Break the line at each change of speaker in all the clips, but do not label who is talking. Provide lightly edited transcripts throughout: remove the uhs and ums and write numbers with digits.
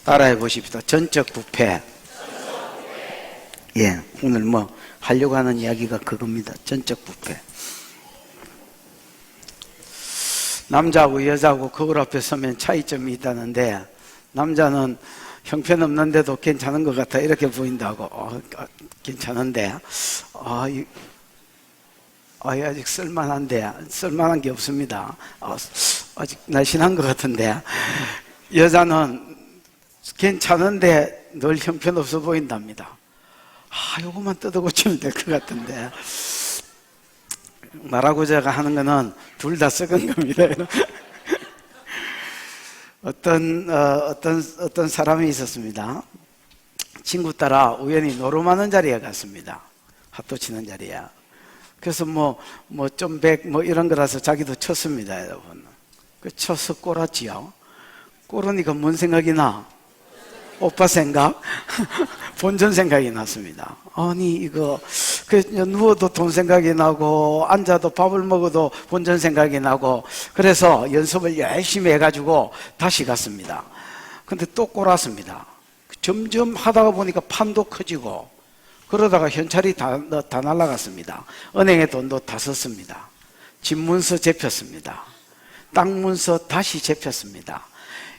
따라해 보십시다. 전적 부패. 예, 오늘 뭐 하려고 하는 이야기가 그겁니다. 전적 부패. 남자하고 여자하고 거울 앞에 서면 차이점이 있다는데, 남자는 형편없는데도 괜찮은 것 같아 이렇게 보인다고. 괜찮은데 아직 쓸만한 게 없습니다. 아직 날씬한 것 같은데, 여자는 괜찮은데 늘 형편없어 보인답니다. 요거만 뜯어고치면 될 것 같은데, 말하고자 하는 거는 둘 다 썩은 겁니다. 어떤 사람이 있었습니다. 친구 따라 우연히 노름하는 자리에 갔습니다. 핫도 치는 자리에. 그래서 점백 이런 거라서 자기도 쳤습니다, 여러분. 쳐서 꼬랐지요. 꼬르니까 뭔 생각이 나? 오빠 생각? 본전 생각이 났습니다. 아니 이거 누워도 돈 생각이 나고 앉아도 밥을 먹어도 본전 생각이 나고, 그래서 연습을 열심히 해가지고 다시 갔습니다. 근데 또 꼬랐습니다. 점점 하다가 보니까 판도 커지고, 그러다가 현찰이 다 날아갔습니다. 은행에 돈도 다 썼습니다. 집문서 잡혔습니다. 땅 문서 다시 잡혔습니다.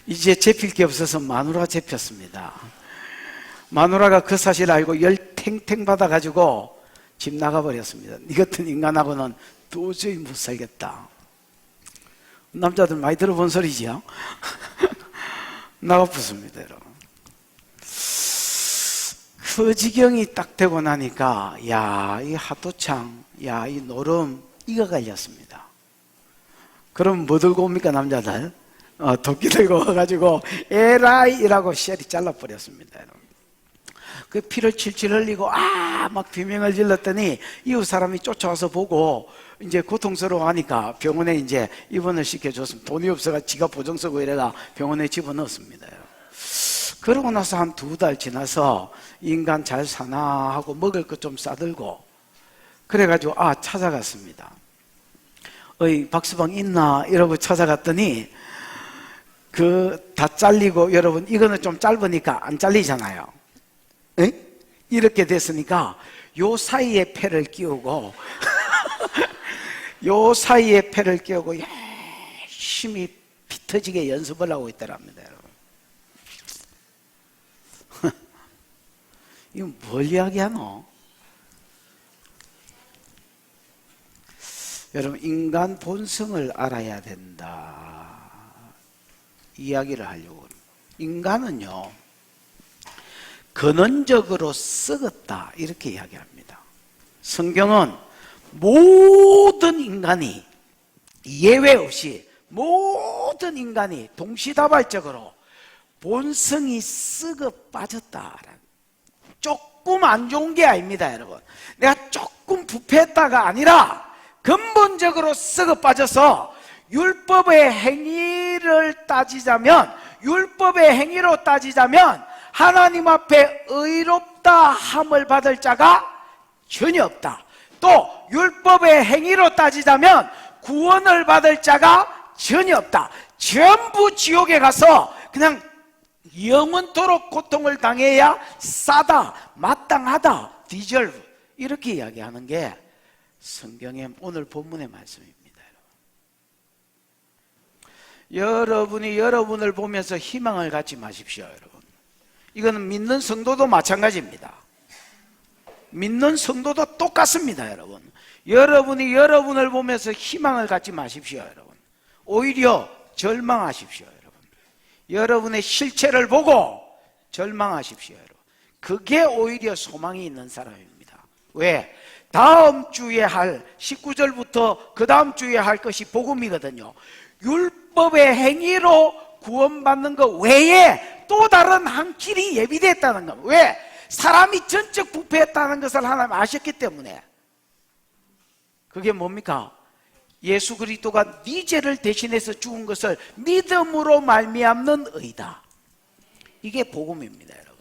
이제 잡힐 게 없어서 마누라 잡혔습니다. 마누라가 그 사실 알고 열 탱탱 받아가지고 집 나가버렸습니다. 네 같은 인간하고는 도저히 못 살겠다. 남자들 많이 들어본 소리지요? 나가붙습니다, 여러분. 그 지경이 딱 되고 나니까, 이 핫도창, 이 노름, 이거 갈렸습니다. 그럼 뭐 들고 옵니까, 남자들? 도끼 들고 와가지고 에라이 이라고 쉘이 잘라버렸습니다. 그 피를 칠칠 흘리고 막 비명을 질렀더니 이웃 사람이 쫓아와서 보고 이제 고통스러워하니까 병원에 이제 입원을 시켜줬습니다. 돈이 없어가 지가 보증 쓰고 이래가 병원에 집어넣었습니다. 그러고 나서 한 2달 지나서 인간 잘 사나 하고 먹을 것 좀 싸들고 그래가지고 찾아갔습니다. 박스방 있나 이러고 찾아갔더니 다 잘리고, 여러분 이거는 좀 짧으니까 안 잘리잖아요. 이렇게 됐으니까 요 사이에 패를 끼우고 요 사이에 패를 끼우고 열심히 피 터지게 연습을 하고 있더랍니다, 여러분. 이거 뭘 이야기하노? 여러분, 인간 본성을 알아야 된다 이야기를 하려고 합니다. 인간은요, 근원적으로 썩었다 이렇게 이야기합니다. 성경은 모든 인간이 예외 없이 모든 인간이 동시다발적으로 본성이 썩어 빠졌다. 조금 안 좋은 게 아닙니다, 여러분. 내가 조금 부패했다가 아니라 근본적으로 썩어 빠져서 율법의 행위를 따지자면, 율법의 행위로 따지자면 하나님 앞에 의롭다 함을 받을 자가 전혀 없다. 또 율법의 행위로 따지자면 구원을 받을 자가 전혀 없다. 전부 지옥에 가서 그냥 영원토록 고통을 당해야 싸다, 마땅하다, 디절브, 이렇게 이야기하는 게 성경의 오늘 본문의 말씀입니다. 여러분이 여러분을 보면서 희망을 갖지 마십시오, 여러분. 이거는 믿는 성도도 마찬가지입니다. 믿는 성도도 똑같습니다, 여러분. 여러분이 여러분을 보면서 희망을 갖지 마십시오, 여러분. 오히려 절망하십시오, 여러분. 여러분의 실체를 보고 절망하십시오, 여러분. 그게 오히려 소망이 있는 사람입니다. 왜? 다음 주에 할 19절부터 그 다음 주에 할 것이 복음이거든요. 율법의 행위로 구원받는 것 외에 또 다른 한 길이 예비됐다는 겁니다. 왜? 사람이 전적 부패했다는 것을 하나님 아셨기 때문에. 그게 뭡니까? 예수 그리스도가 네 죄를 대신해서 죽은 것을 믿음으로 말미암는 의다. 이게 복음입니다, 여러분.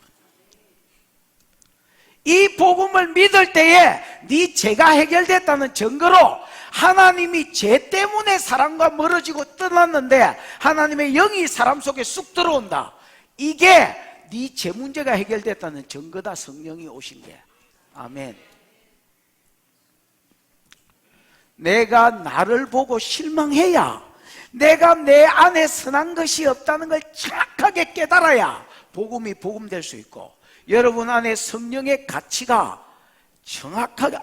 이 복음을 믿을 때에 네 죄가 해결됐다는 증거로 하나님이 죄 때문에 사람과 멀어지고 떠났는데 하나님의 영이 사람 속에 쑥 들어온다. 이게 네 죄 문제가 해결됐다는 증거다. 성령이 오신 게. 아멘. 내가 나를 보고 실망해야, 내가 내 안에 선한 것이 없다는 걸 정확하게 깨달아야 복음이 복음될 수 있고, 여러분 안에 성령의 가치가 정확하게,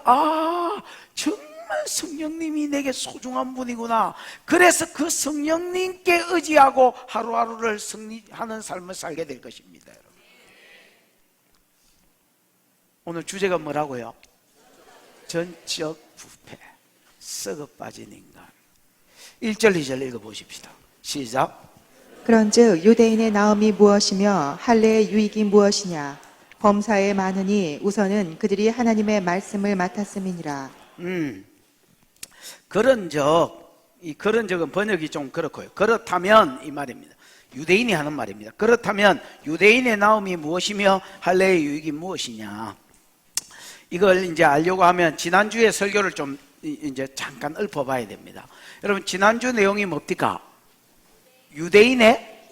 정말 성령님이 내게 소중한 분이구나. 그래서 그 성령님께 의지하고 하루하루를 승리하는 삶을 살게 될 것입니다. 여러분. 오늘 주제가 뭐라고요? 전적 부패, 썩어 빠진 인간. 1절 2절 읽어보십시다. 시작.
그런즉 유대인의 나음이 무엇이며 할례의 유익이 무엇이냐? 범사에 많으니 우선은 그들이 하나님의 말씀을 맡았음이니라.
이 그런적은 번역이 좀 그렇고요. 그렇다면 이 말입니다. 유대인이 하는 말입니다. 그렇다면 유대인의 나음이 무엇이며 할례의 유익이 무엇이냐? 이걸 이제 알려고 하면 지난주에 설교를 좀 이제 잠깐 읊어봐야 됩니다. 여러분, 지난주 내용이 뭡니까? 유대인의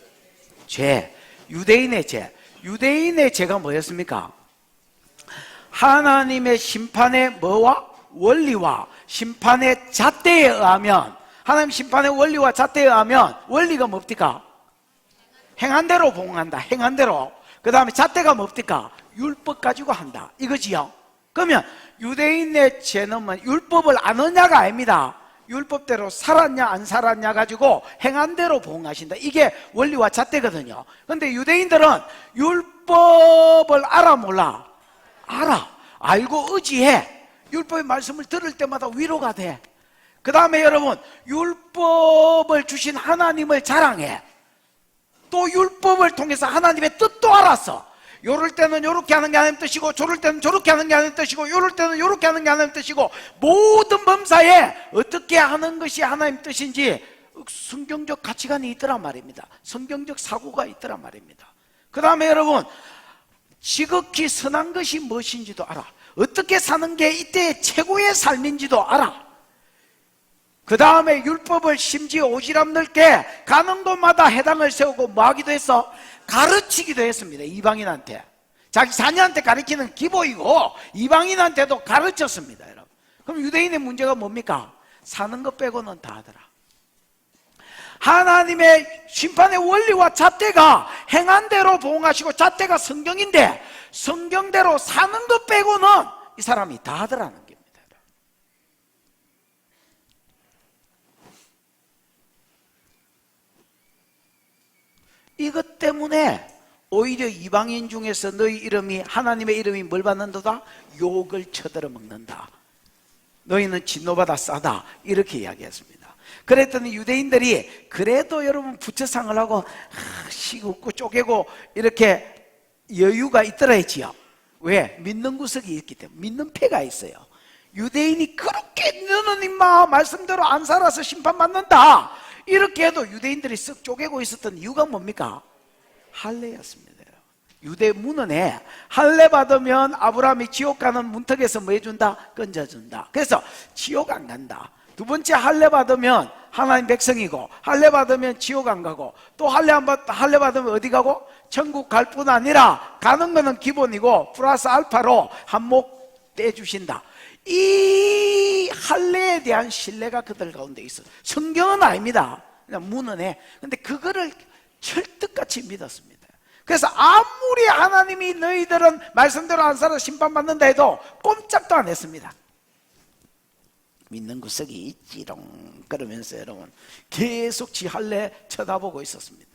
죄. 유대인의 죄. 유대인의 죄가 뭐였습니까? 하나님의 심판의 뭐와? 원리와 심판의 잣대에 의하면, 하나님 심판의 원리와 잣대에 의하면 원리가 뭡니까? 행한 대로 봉한다. 행한 대로. 그 다음에 잣대가 뭡니까? 율법 가지고 한다. 이거지요. 그러면 유대인의 죄는 율법을 안 하냐가 아닙니다. 율법대로 살았냐 안 살았냐 가지고 행한 대로 봉하신다. 이게 원리와 잣대거든요. 그런데 유대인들은 율법을 알아 몰라? 알아. 알고 의지해. 율법의 말씀을 들을 때마다 위로가 돼. 그 다음에 여러분, 율법을 주신 하나님을 자랑해. 또 율법을 통해서 하나님의 뜻도 알았어. 요럴 때는 요렇게 하는 게 하나님 뜻이고, 저럴 때는 저렇게 하는 게 하나님 뜻이고, 요럴 때는 요렇게 하는 게 하나님 뜻이고, 모든 범사에 어떻게 하는 것이 하나님 뜻인지 성경적 가치관이 있더란 말입니다. 성경적 사고가 있더란 말입니다. 그 다음에 여러분, 지극히 선한 것이 무엇인지도 알아. 어떻게 사는 게 이때의 최고의 삶인지도 알아. 그 다음에 율법을 심지어 오지랖 넓게 가는 곳마다 해당을 세우고 뭐 하기도 했어? 가르치기도 했습니다. 이방인한테. 자기 자녀한테 가르치는 기본이고 이방인한테도 가르쳤습니다. 여러분. 그럼 유대인의 문제가 뭡니까? 사는 것 빼고는 다 하더라. 하나님의 심판의 원리와 잣대가 행한 대로 보응하시고, 잣대가 성경인데 성경대로 사는 것 빼고는 이 사람이 다 하더라는 겁니다. 이것 때문에 오히려 이방인 중에서 너희 이름이, 하나님의 이름이 뭘 받는도다? 욕을 쳐들어 먹는다. 너희는 진노받아 싸다. 이렇게 이야기했습니다. 그랬더니 유대인들이 그래도 여러분 부처상을 하고 시굽고 쪼개고 이렇게 여유가 있더라 했지요. 왜? 믿는 구석이 있기 때문에. 믿는 패가 있어요. 유대인이 그렇게 너는 임마 말씀대로 안 살아서 심판받는다 이렇게 해도 유대인들이 쓱 쪼개고 있었던 이유가 뭡니까? 할례였습니다. 유대 문헌에 할례 받으면 아브라함이 지옥 가는 문턱에서 뭐 해준다? 건져준다. 그래서 지옥 안 간다. 두 번째, 할례 받으면 하나님 백성이고, 할례 받으면 지옥 안 가고, 또 할례 받으면 어디 가고? 천국 갈 뿐 아니라 가는 거는 기본이고 플러스 알파로 한몫 떼주신다. 이 할례에 대한 신뢰가 그들 가운데 있어. 성경은 아닙니다. 그냥 문헌에. 근데 그거를 철떡같이 믿었습니다. 그래서 아무리 하나님이 너희들은 말씀대로 안 살아 심판받는다 해도 꼼짝도 안 했습니다. 믿는 구석이 있지롱 그러면서 여러분 계속 지 할례 쳐다보고 있었습니다.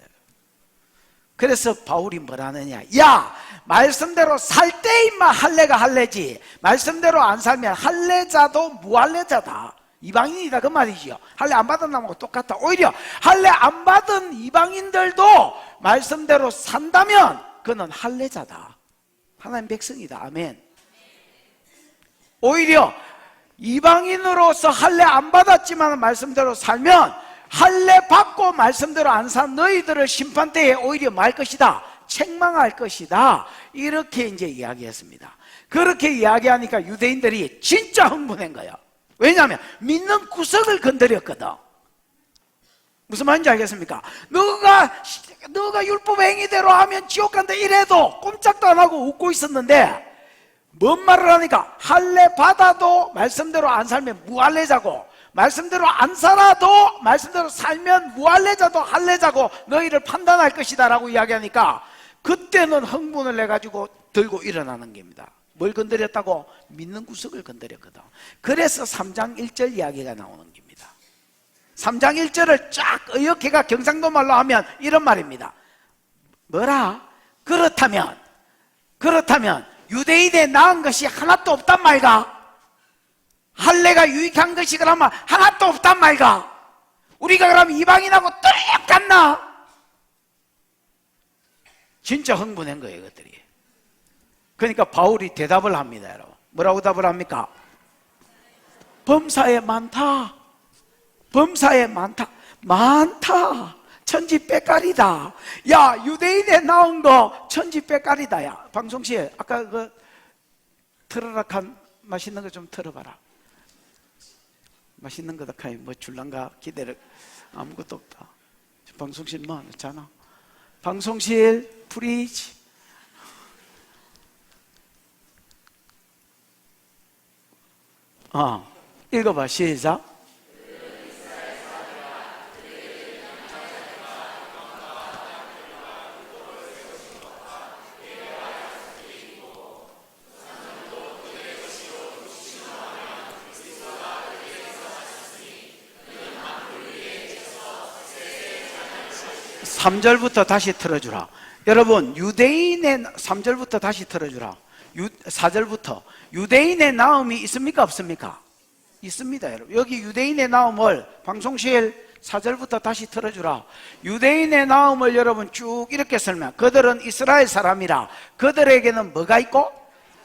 그래서 바울이 뭐라느냐? 야, 말씀대로 살 때 임마 할례가 할례지, 말씀대로 안 살면 할례자도 무할례자다. 이방인이다 그 말이지요. 할례 안 받은 놈하고 똑같다. 오히려 할례 안 받은 이방인들도 말씀대로 산다면 그는 할례자다. 하나님 백성이다. 아멘. 오히려 이방인으로서 할례 안 받았지만 말씀대로 살면 할례 받고 말씀대로 안 산 너희들을 심판대에 오히려 말 것이다. 책망할 것이다. 이렇게 이제 이야기했습니다. 그렇게 이야기하니까 유대인들이 진짜 흥분한 거야. 왜냐하면 믿는 구석을 건드렸거든. 무슨 말인지 알겠습니까? 너가 율법 행위대로 하면 지옥 간다 이래도 꼼짝도 안 하고 웃고 있었는데, 뭔 말을 하니까 할례 받아도 말씀대로 안 살면 무할례자고, 말씀대로 안 살아도 말씀대로 살면 무할례자도 할례자고 너희를 판단할 것이다 라고 이야기하니까, 그때는 흥분을 내가지고 들고 일어나는 겁니다. 뭘 건드렸다고? 믿는 구석을 건드렸거든. 그래서 3장 1절 이야기가 나오는 겁니다. 3장 1절을 쫙 의역해가 경상도 말로 하면 이런 말입니다. 뭐라? 그렇다면 유대인에 나은 것이 하나도 없단 말가? 할례가 유익한 것이 그러면 하나도 없단 말가? 우리가 그럼 이방인하고 똑같나? 진짜 흥분한 거예요, 이것들이. 그러니까 바울이 대답을 합니다, 여러분. 뭐라고 답을 합니까? 범사에 많다. 범사에 많다. 천지백갈이다. 야, 유대인에 나온 거 천지백갈이다. 야, 방송시에 아까 그 트르락한 맛있는 거 좀 틀어봐라. 맛있는 거다 카이 뭐 줄란가 기대를 아무것도 없다. 방송실 뭐 하잖아. 방송실 프리지. 읽어봐. 시작. 삼절부터 다시 틀어주라. 여러분, 유대인의 3절부터 다시 틀어주라. 4절부터 유대인의 나음이 있습니까 없습니까? 있습니다. 여러분, 여기 유대인의 나음을 방송실 4절부터 다시 틀어주라. 유대인의 나음을 여러분 쭉 이렇게 설명. 그들은 이스라엘 사람이라. 그들에게는 뭐가 있고?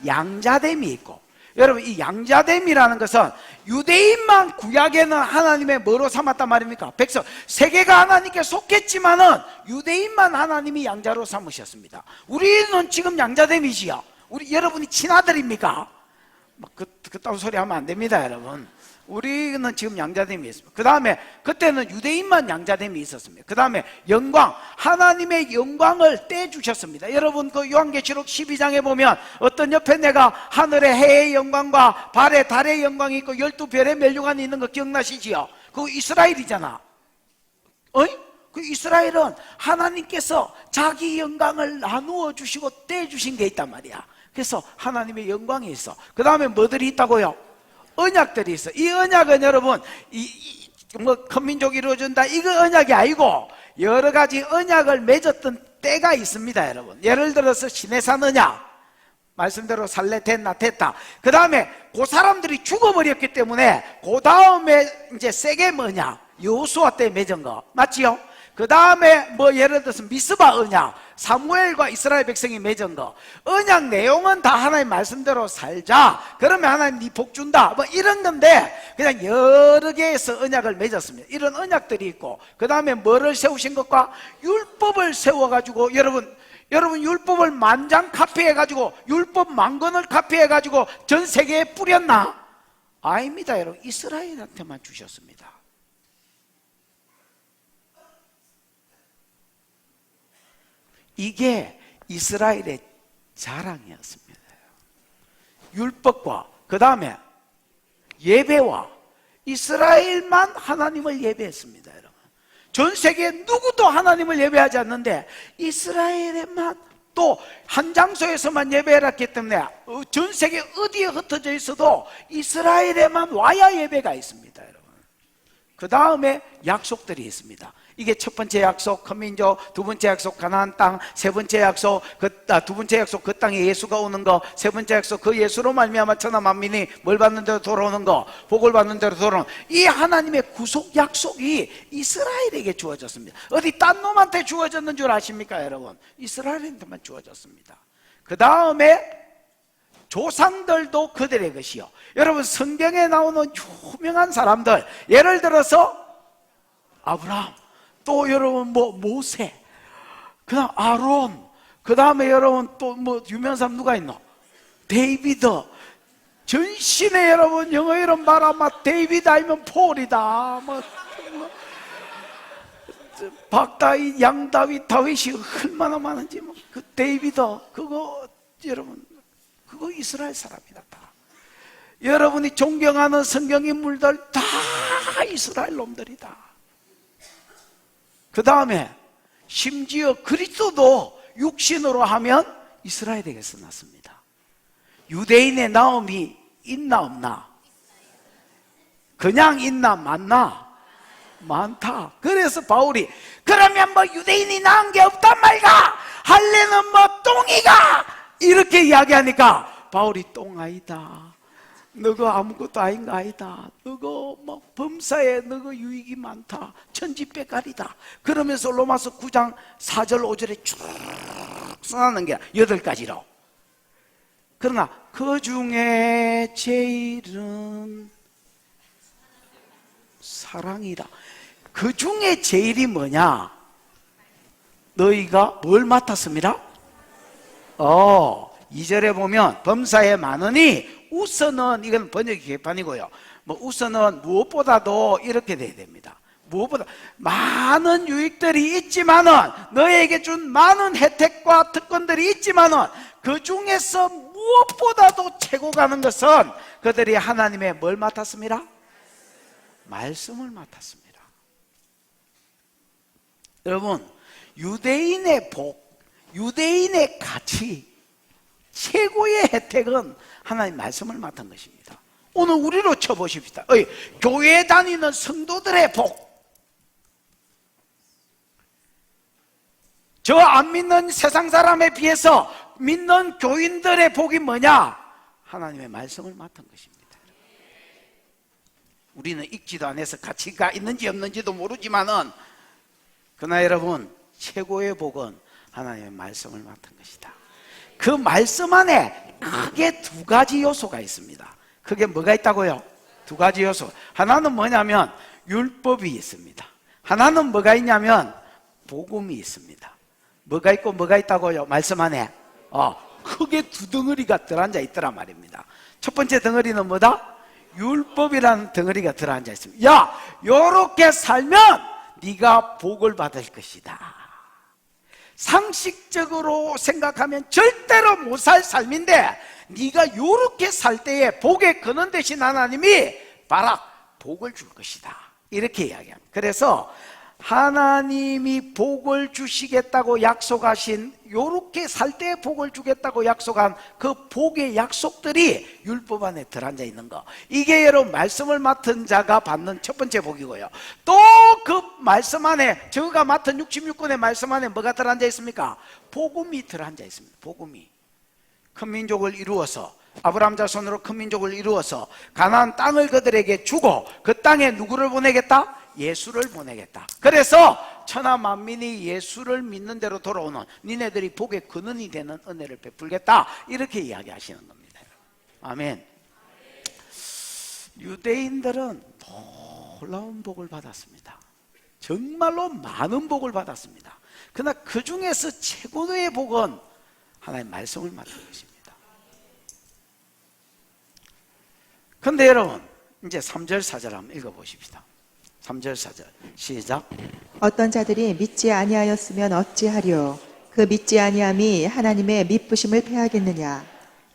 양자됨이 있고. 여러분, 이 양자됨이라는 것은 유대인만 구약에는 하나님의 뭐로 삼았단 말입니까? 백성, 세계가 하나님께 속했지만은 유대인만 하나님이 양자로 삼으셨습니다. 우리는 지금 양자됨이지요. 여러분이 친아들입니까? 그딴 소리 하면 안 됩니다, 여러분. 우리는 지금 양자됨이 있습니다. 그 다음에 그때는 유대인만 양자됨이 있었습니다. 그 다음에 영광, 하나님의 영광을 떼주셨습니다. 여러분, 그 요한계시록 12장에 보면 어떤 옆에 내가 하늘의 해의 영광과 발의 달의 영광이 있고 12별의 멸류관이 있는 거 기억나시지요? 그거 이스라엘이잖아. 그 이스라엘은 하나님께서 자기 영광을 나누어 주시고 떼주신 게 있단 말이야. 그래서 하나님의 영광이 있어. 그 다음에 뭐들이 있다고요? 언약들이 있어. 이 언약은 여러분, 큰 민족이 이루어진다, 이거 언약이 아니고 여러 가지 언약을 맺었던 때가 있습니다, 여러분. 예를 들어서 시내산 언약, 말씀대로 살래 됐나 됐다. 그 다음에 그 사람들이 죽어버렸기 때문에 그 다음에 이제 세겜 언약, 여호수아 때 맺은 거 맞지요? 그 다음에 뭐 예를 들어서 미스바 언약, 사무엘과 이스라엘 백성이 맺은 거. 언약 내용은 다 하나님 말씀대로 살자, 그러면 하나님 네 복 준다, 뭐 이런 건데, 그냥 여러 개에서 언약을 맺었습니다. 이런 언약들이 있고, 그 다음에 뭐를 세우신 것과 율법을 세워가지고, 여러분 율법을 만장 카피해가지고 율법 만권을 카피해가지고 전 세계에 뿌렸나? 아닙니다, 여러분. 이스라엘한테만 주셨습니다. 이게 이스라엘의 자랑이었습니다. 율법과 그 다음에 예배와 이스라엘만 하나님을 예배했습니다, 여러분. 전 세계 누구도 하나님을 예배하지 않는데 이스라엘에만 또 한 장소에서만 예배했기 때문에 전 세계 어디에 흩어져 있어도 이스라엘에만 와야 예배가 있습니다, 여러분. 그 다음에 약속들이 있습니다. 이게 첫 번째 약속 큰 민족, 두 번째 약속 가나안 땅, 세 번째 약속 두 번째 약속 그 땅에 예수가 오는 거, 세 번째 약속 그 예수로 말미암아 천하 만민이 뭘 받는 대로 돌아오는 거, 복을 받는 대로 돌아오는, 이 하나님의 구속 약속이 이스라엘에게 주어졌습니다. 어디 딴 놈한테 주어졌는 줄 아십니까, 여러분? 이스라엘한테만 주어졌습니다. 그 다음에 조상들도 그들의 것이요. 여러분, 성경에 나오는 유명한 사람들, 예를 들어서 아브라함, 또 여러분 뭐 모세, 그 다음 아론, 그 다음에 여러분 또 뭐 유명한 사람 누가 있노? 데이비드 전신에 여러분 영어 이름 말하면 데이비드 아니면 폴이다. 박다윗, 양다윗, 다윗이 얼마나 많은지 그 데이비드 그거 여러분 그거 이스라엘 사람이다. 다. 여러분이 존경하는 성경 인물들 다 이스라엘 놈들이다. 그 다음에 심지어 그리스도도 육신으로 하면 이스라엘에게서 났습니다. 유대인의 나옴이 있나 없나? 그냥 있나 많나? 많다. 그래서 바울이 그러면 뭐 유대인이 낳은 게 없단 말이가? 할례는 뭐 똥이가? 이렇게 이야기하니까 바울이 똥아이다. 너가 아무것도 아닌 거 아니다. 너가 뭐 범사에 너가 유익이 많다. 천지백갈이다. 그러면서 로마서 9장 4절 5절에 쭉 써놨는 게 8가지로. 그러나 그 중에 제일은 사랑이다. 그 중에 제일이 뭐냐? 너희가 뭘 맡았습니다? 2절에 보면 범사에 많으니 우선은 이건 번역이 개판이고요. 뭐 우선은 무엇보다도 이렇게 돼야 됩니다. 무엇보다 많은 유익들이 있지만은 너에게 준 많은 혜택과 특권들이 있지만은 그 중에서 무엇보다도 최고 가는 것은 그들이 하나님의 뭘 맡았습니다? 말씀을 맡았습니다. 여러분, 유대인의 복, 유대인의 가치, 최고의 혜택은 하나님 말씀을 맡은 것입니다. 오늘 우리로 쳐보십시다. 교회 다니는 성도들의 복, 저 안 믿는 세상 사람에 비해서 믿는 교인들의 복이 뭐냐? 하나님의 말씀을 맡은 것입니다. 우리는 읽지도 안 해서 가치가 있는지 없는지도 모르지만은 그러나 여러분 최고의 복은 하나님의 말씀을 맡은 것이다. 그 말씀 안에 크게 2가지 요소가 있습니다. 그게 뭐가 있다고요? 2가지 요소. 하나는 뭐냐면 율법이 있습니다. 하나는 뭐가 있냐면 복음이 있습니다. 뭐가 있고 뭐가 있다고요? 말씀 안에 크게 2덩어리가 들어앉아 있더란 말입니다. 첫 번째 덩어리는 뭐다? 율법이라는 덩어리가 들어앉아 있습니다. 야, 요렇게 살면 네가 복을 받을 것이다. 상식적으로 생각하면 절대로 못 살 삶인데 네가 요렇게 살 때에 복의 근원 되신 하나님이 봐라 복을 줄 것이다. 이렇게 이야기합니다. 그래서 하나님이 복을 주시겠다고 약속하신 요렇게 살 때 복을 주겠다고 약속한 그 복의 약속들이 율법 안에 들어앉아 있는 거, 이게 여러분 말씀을 맡은 자가 받는 첫 번째 복이고요. 또 그 말씀 안에 저가 맡은 66권의 말씀 안에 뭐가 들어앉아 있습니까? 복음이 들어앉아 있습니다. 복음이 큰 민족을 이루어서 아브라함 자손으로 큰 민족을 이루어서 가나안 땅을 그들에게 주고 그 땅에 누구를 보내겠다? 예수를 보내겠다. 그래서 천하 만민이 예수를 믿는 대로 돌아오는 니네들이 복의 근원이 되는 은혜를 베풀겠다. 이렇게 이야기하시는 겁니다. 아멘. 유대인들은 놀라운 복을 받았습니다. 정말로 많은 복을 받았습니다. 그러나 그 중에서 최고의 복은 하나님의 말씀을 맡은 것입니다. 그런데 여러분 이제 3절 4절 한번 읽어보십시다. 3절 4절 시작.
어떤 자들이 믿지 아니하였으면 어찌하리요? 그 믿지 아니함이 하나님의 미쁘심을 패하겠느냐?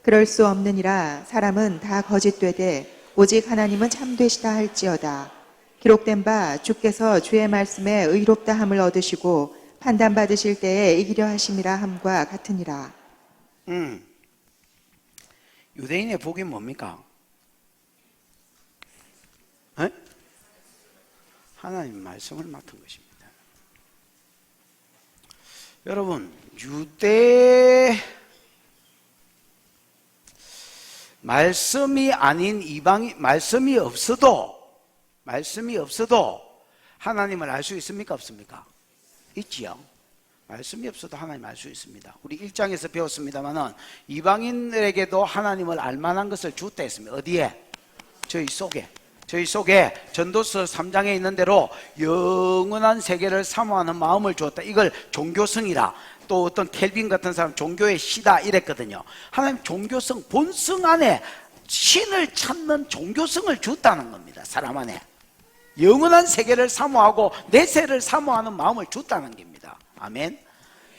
그럴 수 없느니라. 사람은 다 거짓되되 오직 하나님은 참되시다 할지어다. 기록된 바 주께서 주의 말씀에 의롭다 함을 얻으시고 판단받으실 때에 이기려 하심이라 함과 같으니라.
유대인의 복이 뭡니까? 하나님 말씀을 맡은 것입니다. 여러분, 유대 말씀이 아닌 이방인 말씀이 없어도 하나님을 알 수 있습니까? 없습니까? 있지요. 말씀이 없어도 하나님 알 수 있습니다. 우리 1장에서 배웠습니다만은 이방인들에게도 하나님을 알 만한 것을 주었다 했습니다. 어디에? 저희 속에. 저희 속에 전도서 3장에 있는 대로 영원한 세계를 사모하는 마음을 주었다. 이걸 종교성이라, 또 어떤 켈빈 같은 사람 종교의 시다 이랬거든요. 하나님 종교성, 본성 안에 신을 찾는 종교성을 줬다는 겁니다. 사람 안에 영원한 세계를 사모하고 내세를 사모하는 마음을 줬다는 겁니다. 아멘.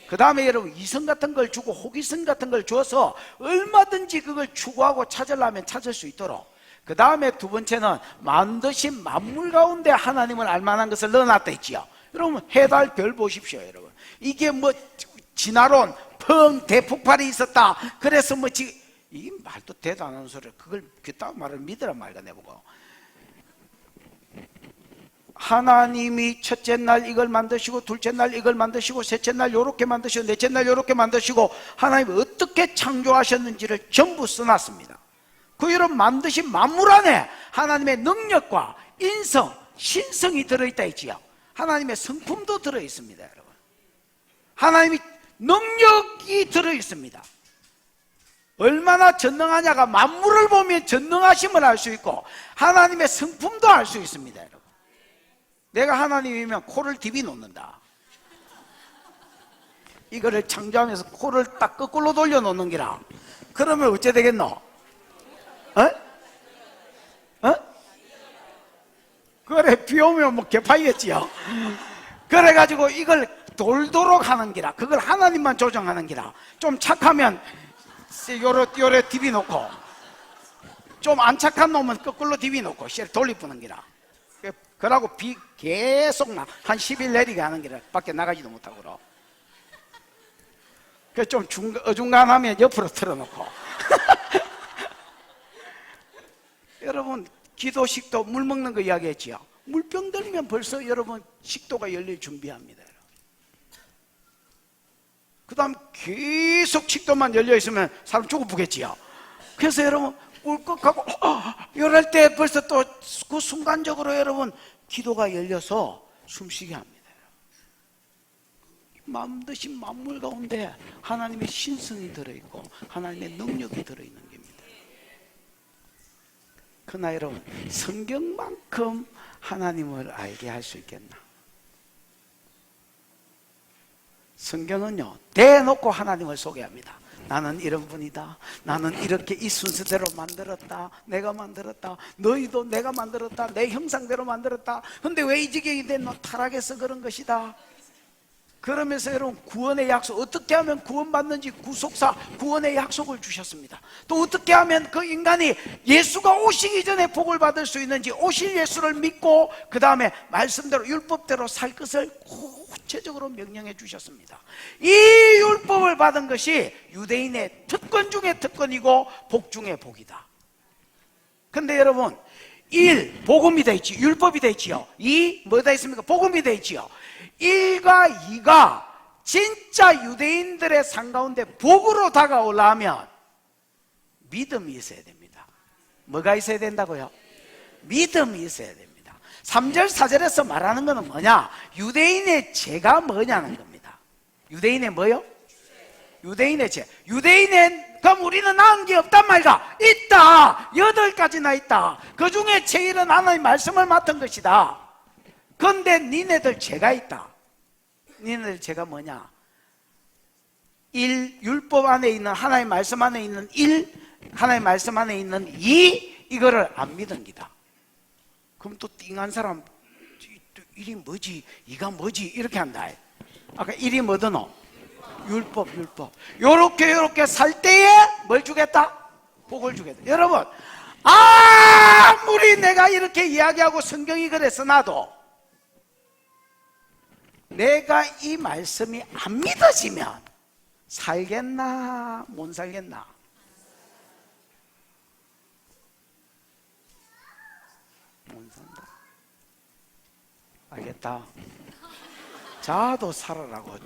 그 다음에 여러분, 이성 같은 걸 주고 호기심 같은 걸 주어서 얼마든지 그걸 추구하고 찾으려면 찾을 수 있도록. 그 다음에 두 번째는 만드신 만물 가운데 하나님을 알만한 것을 넣어놨다 했지요. 여러분, 해달 별 보십시오. 여러분, 이게 뭐 진화론 펑 대폭발이 있었다, 그래서 뭐 이 말도 대도 안 하는 소리를, 그걸 그따위 말을 믿으란 말이가 내보고. 하나님이 첫째 날 이걸 만드시고, 둘째 날 이걸 만드시고, 셋째 날 요렇게 만드시고, 넷째 날 요렇게 만드시고, 하나님이 어떻게 창조하셨는지를 전부 써놨습니다. 그 여러분, 만드신 만물 안에 하나님의 능력과 인성, 신성이 들어있다 했지요. 하나님의 성품도 들어있습니다. 여러분, 하나님이 능력이 들어있습니다. 얼마나 전능하냐가 만물을 보면 전능하심을 알 수 있고 하나님의 성품도 알 수 있습니다. 여러분, 내가 하나님이면 코를 디비 놓는다. 이거를 창조하면서 코를 딱 거꾸로 돌려 놓는 기라. 그러면 어째 되겠노? 그래, 비 오면 뭐 개파이겠지요. 그래가지고 이걸 돌도록 하는 기라. 그걸 하나님만 조정하는 기라. 좀 착하면 요래 디비 놓고, 좀 안 착한 놈은 거꾸로 디비 놓고 돌리푸는 기라. 그러고 비 계속 한 10일 내리게 하는 기라. 밖에 나가지도 못하고. 그러. 좀 어중간하면 옆으로 틀어놓고. 여러분, 기도, 식도, 물 먹는 거 이야기했지요. 물병 들면 벌써 여러분 식도가 열릴 준비합니다. 그 다음 계속 식도만 열려 있으면 사람 죽어보겠지요. 그래서 여러분 꿀꺽하고 이럴 때 벌써 또 그 순간적으로 여러분 기도가 열려서 숨쉬게 합니다. 만드신 만물 가운데 하나님의 신성이 들어있고 하나님의 능력이 들어있는 겁니다. 그러나 여러분, 성경만큼 하나님을 알게 할 수 있겠나? 성경은요, 대놓고 하나님을 소개합니다. 나는 이런 분이다. 나는 이렇게 이 순서대로 만들었다. 내가 만들었다. 너희도 내가 만들었다. 내 형상대로 만들었다. 근데 왜 이 지경이 됐노? 타락해서 그런 것이다. 그러면서 여러분, 구원의 약속, 어떻게 하면 구원받는지 구속사, 구원의 약속을 주셨습니다. 또 어떻게 하면 그 인간이 예수가 오시기 전에 복을 받을 수 있는지, 오실 예수를 믿고 그 다음에 말씀대로 율법대로 살 것을 구체적으로 명령해 주셨습니다. 이 율법을 받은 것이 유대인의 특권 중에 특권이고 복 중에 복이다. 근데 여러분, 1, 복음이 되어 있지, 율법이 되어 있지요. 2, 뭐가 있습니까? 복음이 되어 있지요. 1과 2가 진짜 유대인들의 삶 가운데 복으로 다가오려면 믿음이 있어야 됩니다. 뭐가 있어야 된다고요? 믿음이 있어야 됩니다. 3절 4절에서 말하는 것은 뭐냐? 유대인의 죄가 뭐냐는 겁니다. 유대인의 뭐요? 유대인의 죄. 유대인의, 그럼 우리는 나은 게 없단 말이다. 있다. 8가지나 있다. 그 중에 제일은 하나님 말씀을 맡은 것이다. 그런데 니네들 죄가 있다. 니네들 죄가 뭐냐? 1, 율법 안에 있는, 하나님 말씀 안에 있는 1, 하나님 말씀 안에 있는 2, 이거를 안 믿은 기다. 그럼 또 띵한 사람, 1이 뭐지? 2가 뭐지? 이렇게 한다. 아까 1이 뭐더노? 율법. 요렇게 살 때에 뭘 주겠다? 복을 주겠다. 여러분, 아무리 내가 이렇게 이야기하고 성경이 그래서 나도 내가 이 말씀이 안 믿어지면 살겠나 못 살겠나? 못 산다. 알겠다. 자도 살아라고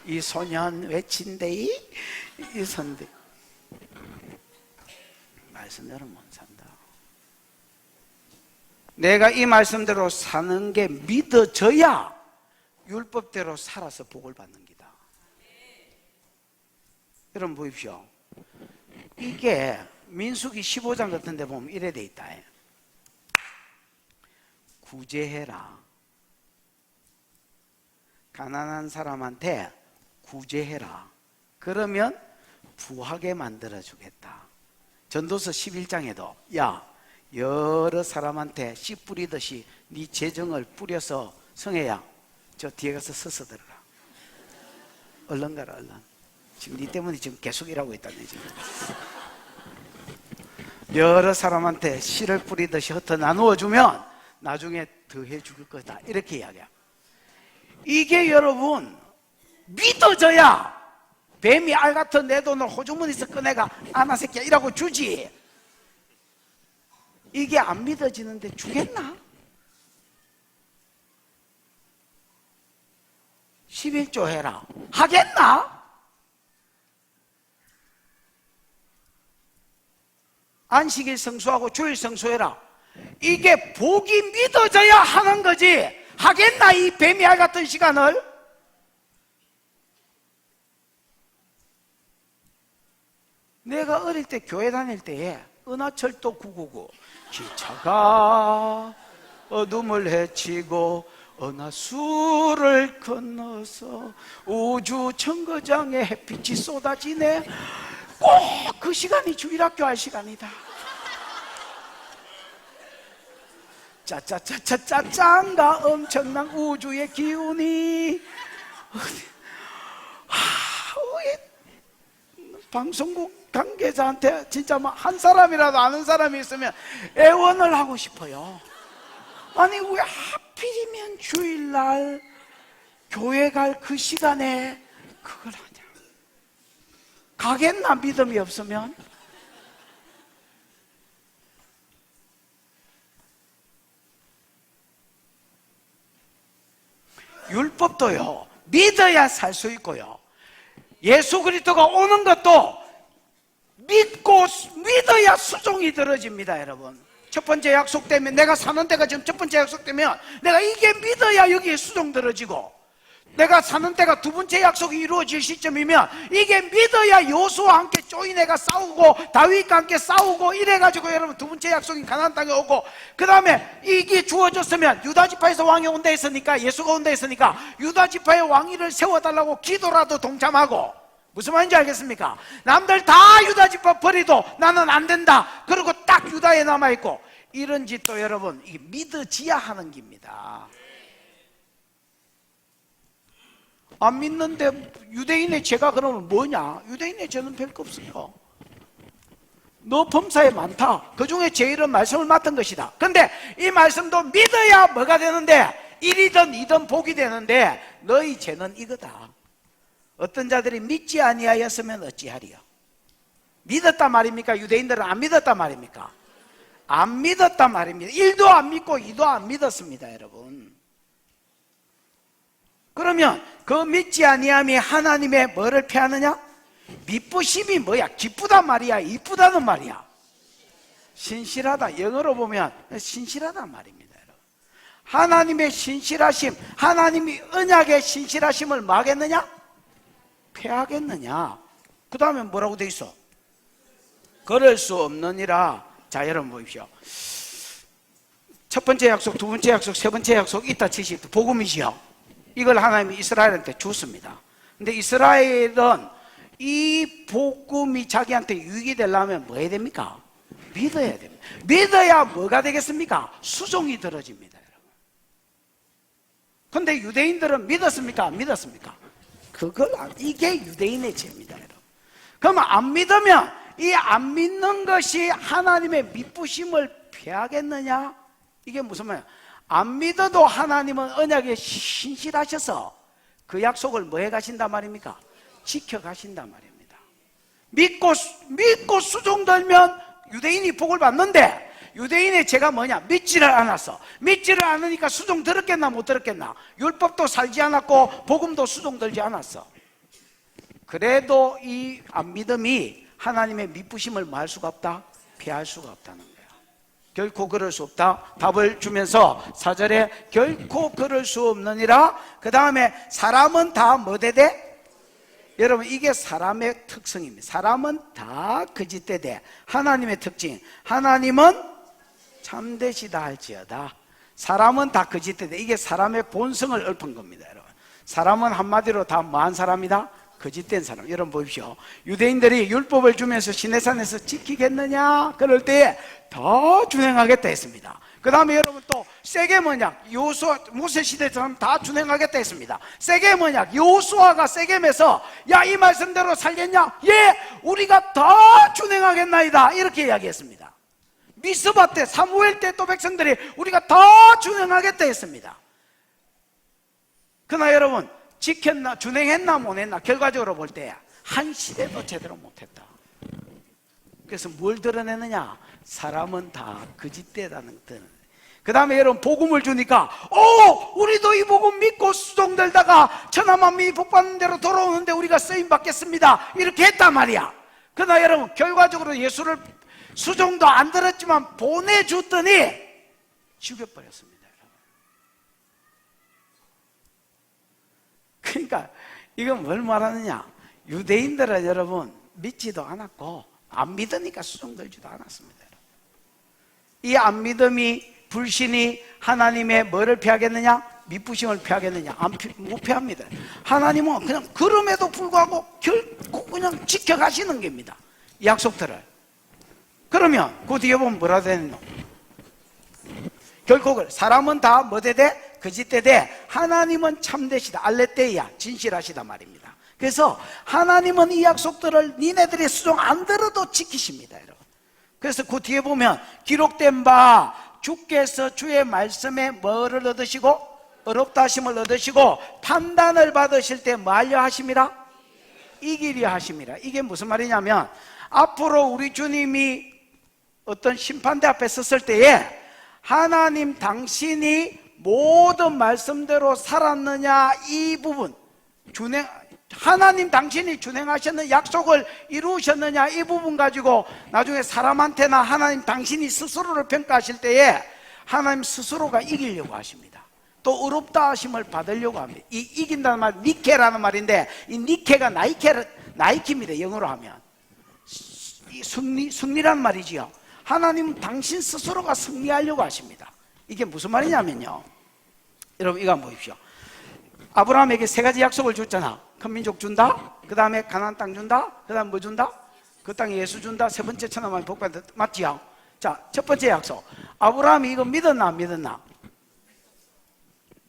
이 소년 외친데 이 선대 말씀대로 못 산다. 내가 이 말씀대로 사는 게 믿어져야 율법대로 살아서 복을 받는 기다. 여러분 보십시오. 이게 민수기 15장 같은 데 보면 이래 돼 있다. 구제해라. 가난한 사람한테 구제해라. 그러면 부하게 만들어주겠다. 전도서 11장에도 야, 여러 사람한테 씨 뿌리듯이 네 재정을 뿌려서 성혜야, 저 뒤에 가서 서서 들어가. 얼른 가라, 얼른. 지금 네 때문에 지금 계속 일하고 있다네, 지금. 여러 사람한테 씨를 뿌리듯이 흩어 나누어주면 나중에 더해 줄 거다. 이렇게 이야기야. 이게 여러분 믿어져야 뱀이 알 같은 내 돈을 호주머니에서 꺼내가 아나 새끼야 이라고 주지. 이게 안 믿어지는데 주겠나? 11조 해라 하겠나? 안식일 성수하고 주일 성수해라. 이게 복이 믿어져야 하는 거지. 하겠나 이 뱀이 알 같은 시간을? 내가 어릴 때 교회 다닐 때에 은하철도 999 기차가 어둠을 헤치고 은하수를 건너서 우주 정거장에 햇빛이 쏟아지네. 꼭 그 시간이 주일학교 할 시간이다. 짜짜짜짜짜짠가 엄청난 우주의 기운이 방송국 관계자한테 진짜 뭐 한 사람이라도 아는 사람이 있으면 애원을 하고 싶어요. 아니 왜 하필이면 주일날 교회 갈 그 시간에 그걸 하냐? 가겠나 믿음이 없으면? 율법도요 믿어야 살 수 있고요, 예수 그리스도가 오는 것도 믿어야 수종이 들어집니다. 여러분, 첫 번째 약속 때문에 내가 사는 데가 지금 첫 번째 약속 때문에 내가 이게 믿어야 여기에 수종 들어지고, 내가 사는 데가 두 번째 약속이 이루어질 시점이면 이게 믿어야 여호수아와 함께 쪼이네가 싸우고 다윗과 함께 싸우고 이래가지고 여러분 두 번째 약속이 가나안 땅에 오고, 그 다음에 이게 주어졌으면 유다지파에서 왕이 온다 했으니까, 예수가 온다 했으니까 유다지파의 왕위를 세워달라고 기도라도 동참하고, 무슨 말인지 알겠습니까? 남들 다 유다지파 버리도 나는 안 된다 그리고 딱 유다에 남아있고, 이런 짓도 여러분 이게 믿어지야 하는 겁니다. 안 믿는데 유대인의 죄가 그러면 뭐냐? 유대인의 죄는 별거 없어요. 너 범사에 많다. 그 중에 제일은 말씀을 맡은 것이다. 근데 이 말씀도 믿어야 뭐가 되는데, 1이든 2든 복이 되는데 너희 죄는 이거다. 어떤 자들이 믿지 아니하였으면 어찌하리요? 믿었단 말입니까? 유대인들은 안 믿었단 말입니까? 안 믿었단 말입니다. 1도 안 믿고 2도 안 믿었습니다. 여러분, 그러면 그 믿지 아니함이 하나님의 뭐를 패하느냐? 미쁘심이 뭐야? 기쁘단 말이야? 이쁘다는 말이야? 신실하다. 영어로 보면 신실하단 말입니다. 여러분, 하나님의 신실하심, 하나님이 언약의 신실하심을 뭐 하겠느냐? 패하겠느냐? 그 다음에 뭐라고 돼 있어? 그럴 수 없느니라. 자, 여러분 보십시오. 첫 번째 약속, 두 번째 약속, 세 번째 약속 있다 치시 복음이지요. 이걸 하나님이 이스라엘한테 줬습니다. 근데 이스라엘은 이 복음이 자기한테 유익이 되려면 뭐 해야 됩니까? 믿어야 됩니다. 믿어야 뭐가 되겠습니까? 수종이 들어집니다. 여러분. 근데 유대인들은 믿었습니까? 안 믿었습니까? 이게 유대인의 죄입니다. 여러분. 그러면 안 믿으면 이 안 믿는 것이 하나님의 미쁘심을 패하겠느냐? 이게 무슨 말이야? 안 믿어도 하나님은 언약에 신실하셔서 그 약속을 뭐 해 가신단 말입니까? 지켜 가신단 말입니다. 믿고 수종들면 유대인이 복을 받는데, 유대인의 죄가 뭐냐? 믿지를 않았어. 믿지를 않으니까 수종 들었겠나 못 들었겠나? 율법도 살지 않았고 복음도 수종 들지 않았어. 그래도 이 안 믿음이 하나님의 미쁘심을 뭐 할 수가 없다? 피할 수가 없다는 거야. 결코 그럴 수 없다. 답을 주면서 4절에 결코 그럴 수 없느니라. 그 다음에 사람은 다 뭐 되되? 여러분, 이게 사람의 특성입니다. 사람은 다 거짓되되 하나님의 특징, 하나님은 참되시다 할지어다. 사람은 다 거짓되다. 이게 사람의 본성을 읊은 겁니다, 여러분. 사람은 한마디로 다 뭐한 사람이다? 거짓된 사람. 여러분 보십시오. 유대인들이 율법을 주면서 시내산에서 지키겠느냐? 그럴 때 더 준행하겠다 했습니다. 그 다음에 여러분 또 세게 뭐냐? 요수아, 모세 시대처럼 다 준행하겠다 했습니다. 세게 뭐냐? 요수아가 세겜에서 야, 이 말씀대로 살겠냐? 예, 우리가 더 준행하겠나이다. 이렇게 이야기했습니다. 미스바 때, 사무엘 때 또 백성들이 우리가 더 준행하겠다 했습니다. 그러나 여러분, 지켰나, 준행했나, 못했나, 결과적으로 볼 때 한 시대도 제대로 못했다. 그래서 뭘 드러내느냐? 사람은 다 거짓되다는 뜻. 그 다음에 여러분 복음을 주니까 우리도 이 복음 믿고 수종들다가 천하만민이 복받는 대로 돌아오는데 우리가 쓰임 받겠습니다, 이렇게 했단 말이야. 그러나 여러분 결과적으로 예수를 수종도 안 들었지만 보내줬더니 죽여버렸습니다, 여러분. 그러니까 이건 뭘 말하느냐? 유대인들은 여러분 믿지도 않았고 안 믿으니까 수종들지도 않았습니다. 이 안 믿음이, 불신이 하나님의 뭐를 피하겠느냐? 미쁘심을 피하겠느냐? 못 피합니다. 하나님은 그냥 그럼에도 불구하고 결코 그냥 지켜가시는 겁니다, 이 약속들을. 그러면 그 뒤에 보면 뭐라 되노? 결코 사람은 다 뭐되되? 거짓되되 하나님은 참되시다. 알레테이야, 진실하시다 말입니다. 그래서 하나님은 이 약속들을 니네들이 수종 안 들어도 지키십니다, 여러분. 그래서 그 뒤에 보면 기록된 바 주께서 주의 말씀에 뭐를 얻으시고? 어렵다 하심을 얻으시고 판단을 받으실 때 뭐 하려 하심이라? 이기려 하심이라. 이게 무슨 말이냐면 앞으로 우리 주님이 어떤 심판대 앞에 섰을 때에 하나님 당신이 모든 말씀대로 살았느냐, 이 부분, 하나님 당신이 준행하셨는 약속을 이루셨느냐, 이 부분 가지고 나중에 사람한테나 하나님 당신이 스스로를 평가하실 때에 하나님 스스로가 이기려고 하십니다. 또 의롭다 하심을 받으려고 합니다. 이 이긴다는 말 니케라는 말인데 이 니케가 나이키입니다, 영어로 하면. 이 승리란 말이지요. 하나님은 당신 스스로가 승리하려고 하십니다. 이게 무슨 말이냐면요, 여러분 이거 한번 보십시오. 아브라함에게 세 가지 약속을 줬잖아. 큰 민족 준다, 그 다음에 가나안 땅 준다, 그 다음에 뭐 준다? 그 땅에 예수 준다, 세 번째 천하만민 복받는다. 맞지요? 자, 첫 번째 약속. 아브라함이 이거 믿었나 안 믿었나?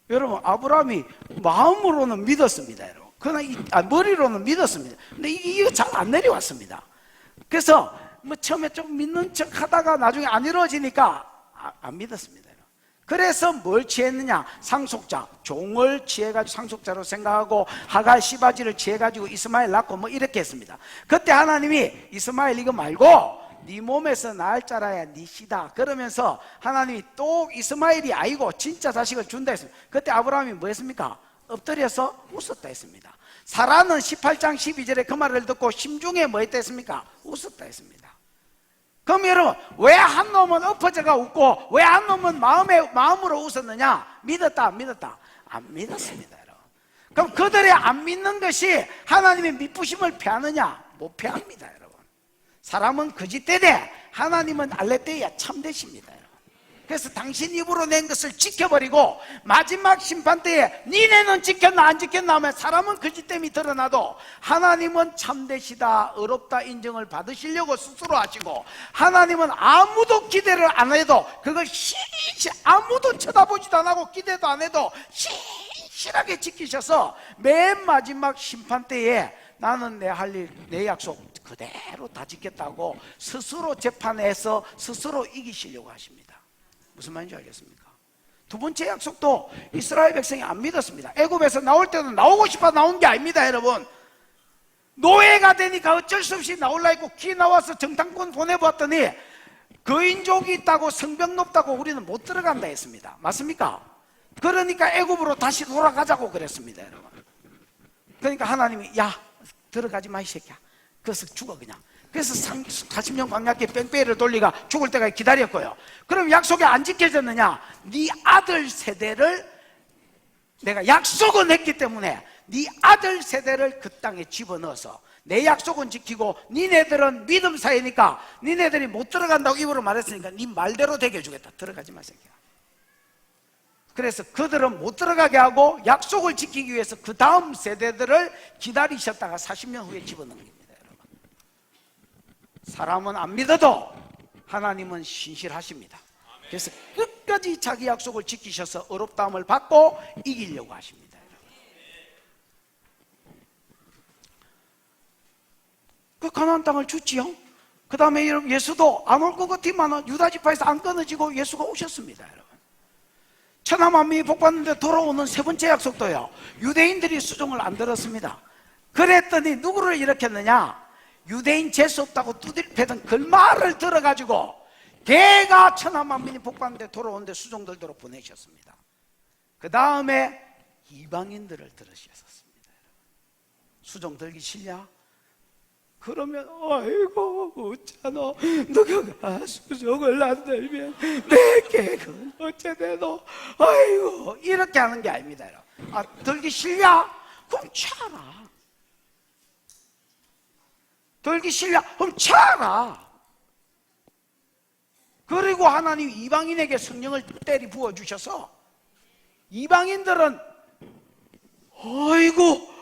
여러분 아브라함이 마음으로는 믿었습니다, 여러분. 그러나 머리로는 믿었습니다. 근데 이거 잘 안 내려왔습니다. 그래서 뭐 처음에 좀 믿는 척 하다가 나중에 안 이루어지니까 안 믿었습니다. 그래서 뭘 취했느냐? 상속자, 종을 취해가지고 상속자로 생각하고 하갈 시바지를 취해가지고 이스마엘 낳고 뭐 이렇게 했습니다. 그때 하나님이 이스마엘 이거 말고 네 몸에서 낳을 자라야 네 씨다 그러면서 하나님이 또 이스마엘이 아니고 진짜 자식을 준다 했습니다. 그때 아브라함이 뭐 했습니까? 엎드려서 웃었다 했습니다. 사라는 18장 12절에 그 말을 듣고 심중에 뭐 했다 했습니까? 웃었다 했습니다. 그럼 여러분 왜 한 놈은 엎어져가 웃고 왜 한 놈은 마음으로 웃었느냐? 믿었다 안 믿었다? 안 믿었습니다, 여러분. 그럼 그들의 안 믿는 것이 하나님의 미쁘심을 피하느냐? 못 피합니다, 여러분. 사람은 거짓되되 하나님은 알레테이야, 참되십니다, 여러분. 그래서 당신 입으로 낸 것을 지켜버리고 마지막 심판 때에 니네는 지켰나 안 지켰나 하면 사람은 거짓됨이 드러나도 하나님은 참되시다, 어렵다 인정을 받으시려고 스스로 하시고 하나님은 아무도 기대를 안 해도 그걸 아무도 쳐다보지도 안 하고 기대도 안 해도 신실하게 지키셔서 맨 마지막 심판 때에 나는 내 할 일, 내 약속 그대로 다 지켰다고 스스로 재판해서 스스로 이기시려고 하십니다. 무슨 말인지 알겠습니까? 두 번째 약속도 이스라엘 백성이 안 믿었습니다. 애굽에서 나올 때도 나오고 싶어 나온 게 아닙니다, 여러분. 노예가 되니까 어쩔 수 없이 나올라 했고 기 나와서 정탐꾼 보내봤더니 거인족이 있다고 성벽 높다고 우리는 못 들어간다 했습니다. 맞습니까? 그러니까 애굽으로 다시 돌아가자고 그랬습니다, 여러분. 그러니까 하나님이 야 들어가지 마 이 새끼야, 그래서 죽어 그냥. 그래서 40년 광야길 뺑뺑이를 돌리가 죽을 때까지 기다렸고요. 그럼 약속이 안 지켜졌느냐? 네 아들 세대를 내가 약속은 했기 때문에 네 아들 세대를 그 땅에 집어넣어서 내 약속은 지키고 니네들은 믿음 사이니까 니네들이 못 들어간다고 입으로 말했으니까 네 말대로 되게 해주겠다. 들어가지 마 새끼야. 그래서 그들은 못 들어가게 하고 약속을 지키기 위해서 그 다음 세대들을 기다리셨다가 40년 후에 집어넣습니다. 여러분, 사람은 안 믿어도 하나님은 신실하십니다. 그래서 끝까지 자기 약속을 지키셔서 어렵다함을 받고 이기려고 하십니다. 그 가나안 땅을 주지요. 그 다음에 예수도 안 올 것 같지만 유다 지파에서 안 끊어지고 예수가 오셨습니다. 여러분, 천하 만민이 복받는데 돌아오는 세 번째 약속도요, 유대인들이 수종을 안 들었습니다. 그랬더니 누구를 일으켰느냐? 유대인 재수 없다고 두들패던 그 말을 들어가지고 걔가 천하 만민이 복받는데 돌아오는데 수종 들도록 보내셨습니다. 그 다음에 이방인들을 들으셨습니다. 수종 들기 싫냐? 그러면 아이고 어쩌노, 너가 수종을 안 들면 내 계획은 어째 되노, 아이고, 이렇게 하는 게 아닙니다. 아, 들기 싫냐? 그럼 차라. 들기 싫냐? 그럼 차라. 그리고 하나님 이방인에게 성령을 때리 부어주셔서 이방인들은 아이고,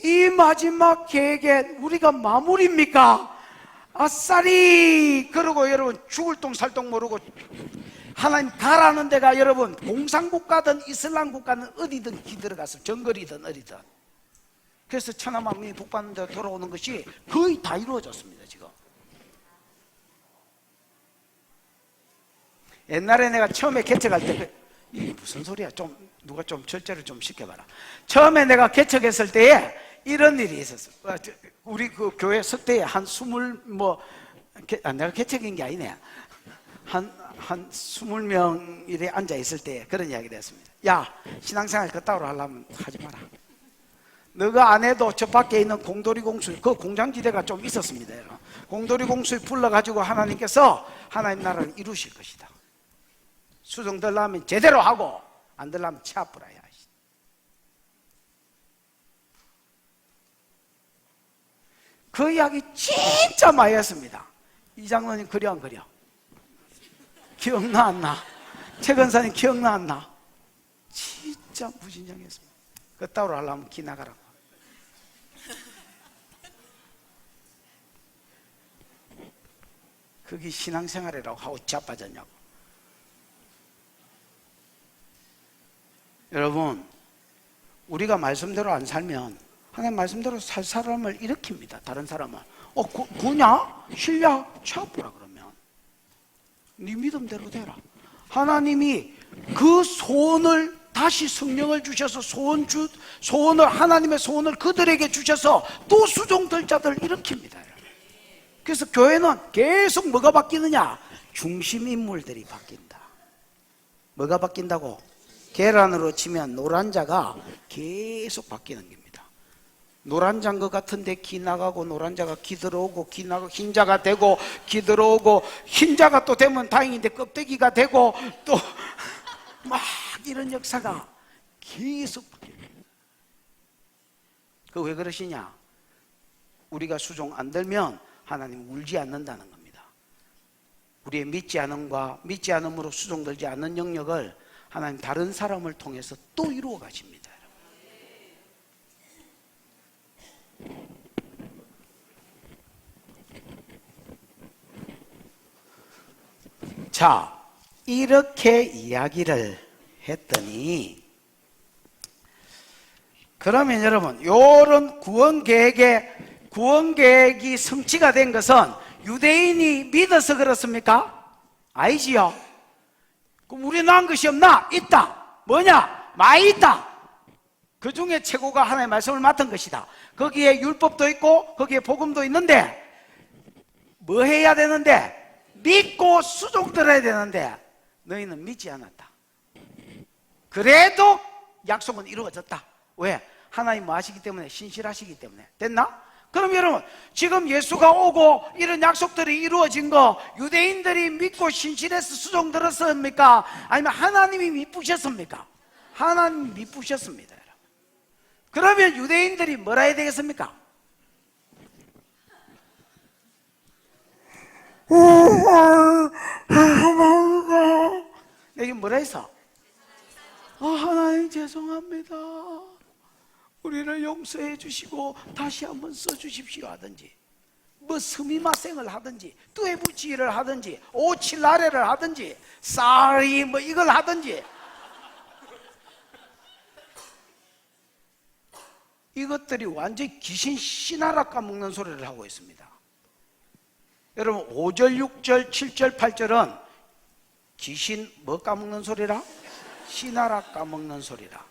이 마지막 계획에 우리가 마무리입니까? 아싸리! 그러고 여러분 죽을 똥 살 똥 모르고 하나님 가라는 데가 여러분 공산국가든 이슬람 국가든 어디든 기들어가서 정글이든 어디든. 그래서 천하 만민이 복받는 데 돌아오는 것이 거의 다 이루어졌습니다. 지금 옛날에 내가 처음에 개척할 때 이게 무슨 소리야? 좀 누가 좀 절제를 좀 시켜봐라. 처음에 내가 개척했을 때에 이런 일이 있었어. 우리 그 교회 석대에 한 20, 내가 개척인 게 아니네. 한 20명 이래 앉아 있을 때 그런 이야기를 했습니다. 야, 신앙생활 그따위로 하려면 하지 마라. 너가 안 해도 저 밖에 있는 공돌이 공수이, 그 공장지대가 좀 있었습니다. 공돌이 공수이 불러가지고 하나님께서 하나님 나라를 이루실 것이다. 수종 들라면 제대로 하고 안 들라면 치아뿌라야. 그 이야기 진짜 많이 했습니다. 이 장로님 그려 안 그려? 기억나 안 나? 최근사님 기억나 안 나? 진짜 무진장했습니다. 그따위로 하려면 기 나가라고. 그게 신앙생활이라고 하고 자빠졌냐고. 여러분, 우리가 말씀대로 안 살면 하나님 말씀대로 살 사람을 일으킵니다. 다른 사람을 구냐? 신략? 차보라 그러면 네 믿음대로 되라. 하나님이 그 소원을 다시 성령을 주셔서 소원을 하나님의 소원을 그들에게 주셔서 또 수종될 자들 일으킵니다. 그래서 교회는 계속 뭐가 바뀌느냐? 중심 인물들이 바뀐다. 뭐가 바뀐다고? 계란으로 치면 노란자가 계속 바뀌는 겁니다. 노란자인 같은데 기 나가고 노란자가 기 들어오고 기 나가고 흰자가 되고 기 들어오고 흰자가 또 되면 다행인데 껍데기가 되고 또 막 이런 역사가 계속 바뀝니다. 그 왜 그러시냐? 우리가 수종 안 들면 하나님 울지 않는다는 겁니다. 우리의 믿지 않음과 믿지 않음으로 수종들지 않는 영역을 하나님 다른 사람을 통해서 또 이루어 가십니다. 자, 이렇게 이야기를 했더니 그러면 여러분, 요런 구원 계획이 성취가 된 것은 유대인이 믿어서 그렇습니까? 아니지요. 그럼 우리는 한 것이 없나? 있다. 뭐냐? 많이 있다. 그 중에 최고가 하나님의 말씀을 맡은 것이다. 거기에 율법도 있고 거기에 복음도 있는데 뭐 해야 되는데? 믿고 수종 들어야 되는데 너희는 믿지 않았다. 그래도 약속은 이루어졌다. 왜? 하나님 뭐 하시기 때문에, 신실하시기 때문에. 됐나? 그럼 여러분, 지금 예수가 오고 이런 약속들이 이루어진 거 유대인들이 믿고 신실해서 수종 들었습니까? 아니면 하나님이 미쁘셨습니까? 하나님이 미쁘셨습니다. 여러분. 그러면 유대인들이 뭐라 해야 되겠습니까? 여기 뭐라 했어? 하나님 죄송합니다, 우리를 용서해 주시고 다시 한번 써주십시오 하든지, 뭐 스미마생을 하든지, 뚜에부치를 하든지, 오칠라레를 하든지, 쌀이 뭐 이걸 하든지, 이것들이 완전히 귀신 씨나라 까먹는 소리를 하고 있습니다. 여러분 5절, 6절, 7절, 8절은 귀신 뭐 까먹는 소리라? 씨나라 까먹는 소리라.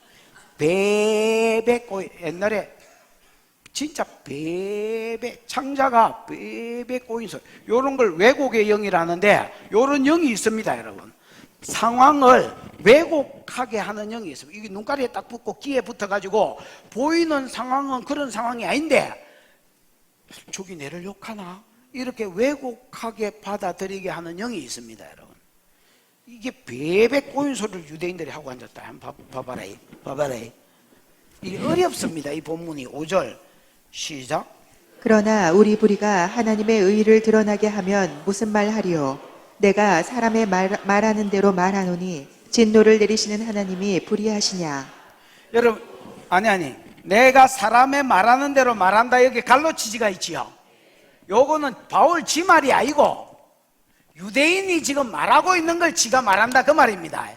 베베 꼬이, 옛날에 진짜 베베, 창자가 베베 꼬인 소리, 요런 걸 왜곡의 영이라는데, 요런 영이 있습니다 여러분. 상황을 왜곡하게 하는 영이 있습니다. 이게 눈가리에 딱 붙고 귀에 붙어가지고 보이는 상황은 그런 상황이 아닌데, 저기 내를 욕하나? 이렇게 왜곡하게 받아들이게 하는 영이 있습니다 여러분. 이게 베베 꼬인 소리를 유대인들이 하고 앉았다. 한번 봐봐라. 이게 어렵습니다. 이 본문이 5절 시작.
그러나 우리 불의가 하나님의 의를 드러나게 하면 무슨 말 하리요? 내가 사람의 말하는 대로 말하노니 진노를 내리시는 하나님이 불의하시냐?
여러분, 아니 내가 사람의 말하는 대로 말한다, 여기 갈로치지가 있지요. 요거는 바울 지 말이 아니고 유대인이 지금 말하고 있는 걸 지가 말한다 그 말입니다.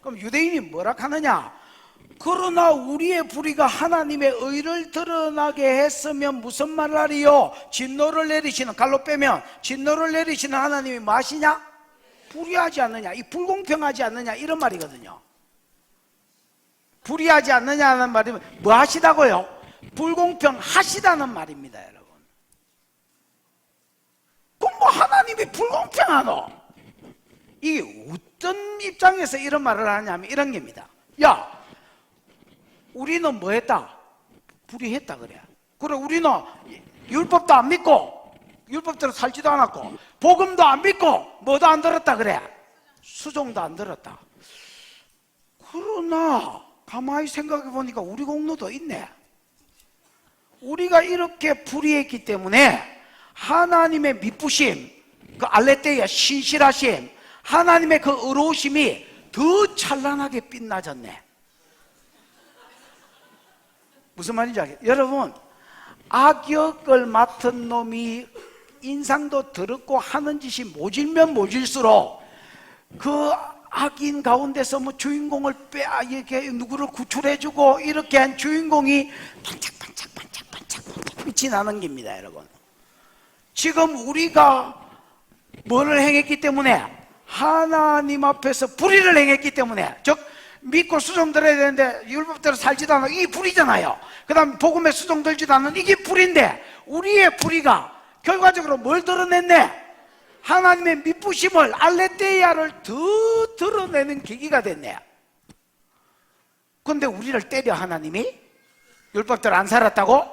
그럼 유대인이 뭐라 하느냐? 그러나 우리의 불의가 하나님의 의를 드러나게 했으면 무슨 말을 하리요? 진노를 내리시는, 갈로 빼면 진노를 내리시는 하나님이 뭐 하시냐? 불의하지 않느냐, 이 불공평하지 않느냐, 이런 말이거든요. 불의하지 않느냐 하는 말이면 뭐 하시다고요? 불공평하시다는 말입니다 여러분. 그럼 뭐 하나님이 불공평하노? 이게 어떤 입장에서 이런 말을 하냐면 이런 겁니다. 야, 우리는 뭐 했다? 불의했다 그래. 그래, 우리는 율법도 안 믿고 율법대로 살지도 않았고 복음도 안 믿고 뭐도 안 들었다 그래. 수종도 안 들었다. 그러나 가만히 생각해 보니까 우리 공로도 있네. 우리가 이렇게 불의했기 때문에 하나님의 미쁘심, 그 알레테이아 신실하심, 하나님의 그 의로우심이 더 찬란하게 빛나졌네. 무슨 말인지 알겠어요? 여러분, 악역을 맡은 놈이 인상도 더럽고 하는 짓이 모질면 모질수록 그 악인 가운데서 뭐 주인공을 이렇게 누구를 구출해주고 이렇게 한 주인공이 반짝반짝 빛이 나는 겁니다 여러분. 지금 우리가 뭐를 행했기 때문에? 하나님 앞에서 불의를 행했기 때문에, 즉 믿고 수종 들어야 되는데 율법대로 살지도 않아, 이게 불의잖아요. 그 다음 복음에 수종 들지도 않는 이게 불의인데, 우리의 불의가 결과적으로 뭘 드러냈네? 하나님의 미쁘심을, 알레테이아를 더 드러내는 계기가 됐네. 그런데 우리를 때려 하나님이? 율법대로 안 살았다고?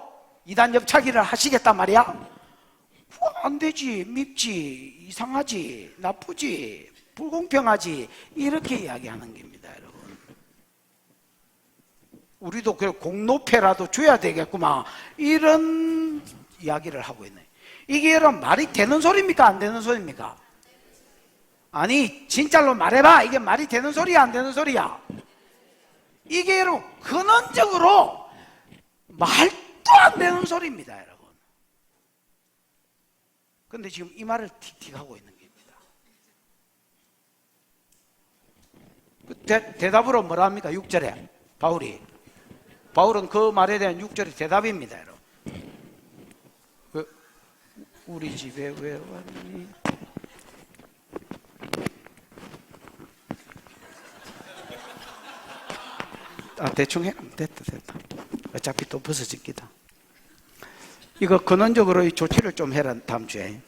이단 옆차기를 하시겠단 말이야? 안 되지, 밉지, 이상하지, 나쁘지, 불공평하지, 이렇게 이야기하는 겁니다 여러분. 우리도 그 공로패라도 줘야 되겠구만, 이런 이야기를 하고 있네. 이게 여러분 말이 되는 소리입니까 안 되는 소리입니까? 아니 진짜로 말해봐, 이게 말이 되는 소리야 안 되는 소리야? 이게 여러분 근원적으로 말도 안 되는 소리입니다 여러분. 근데 지금 이 말을 틱틱하고 있는 겁니다. 대답으로 뭐라 합니까? 6절에 바울은 그 말에 대한 6절이 대답입니다 여러분. 우리 집에 왜 왔니? 대충 해. 됐다. 어차피 또 벗어질 기다. 이거 근원적으로 이 조치를 좀 해라 다음 주에.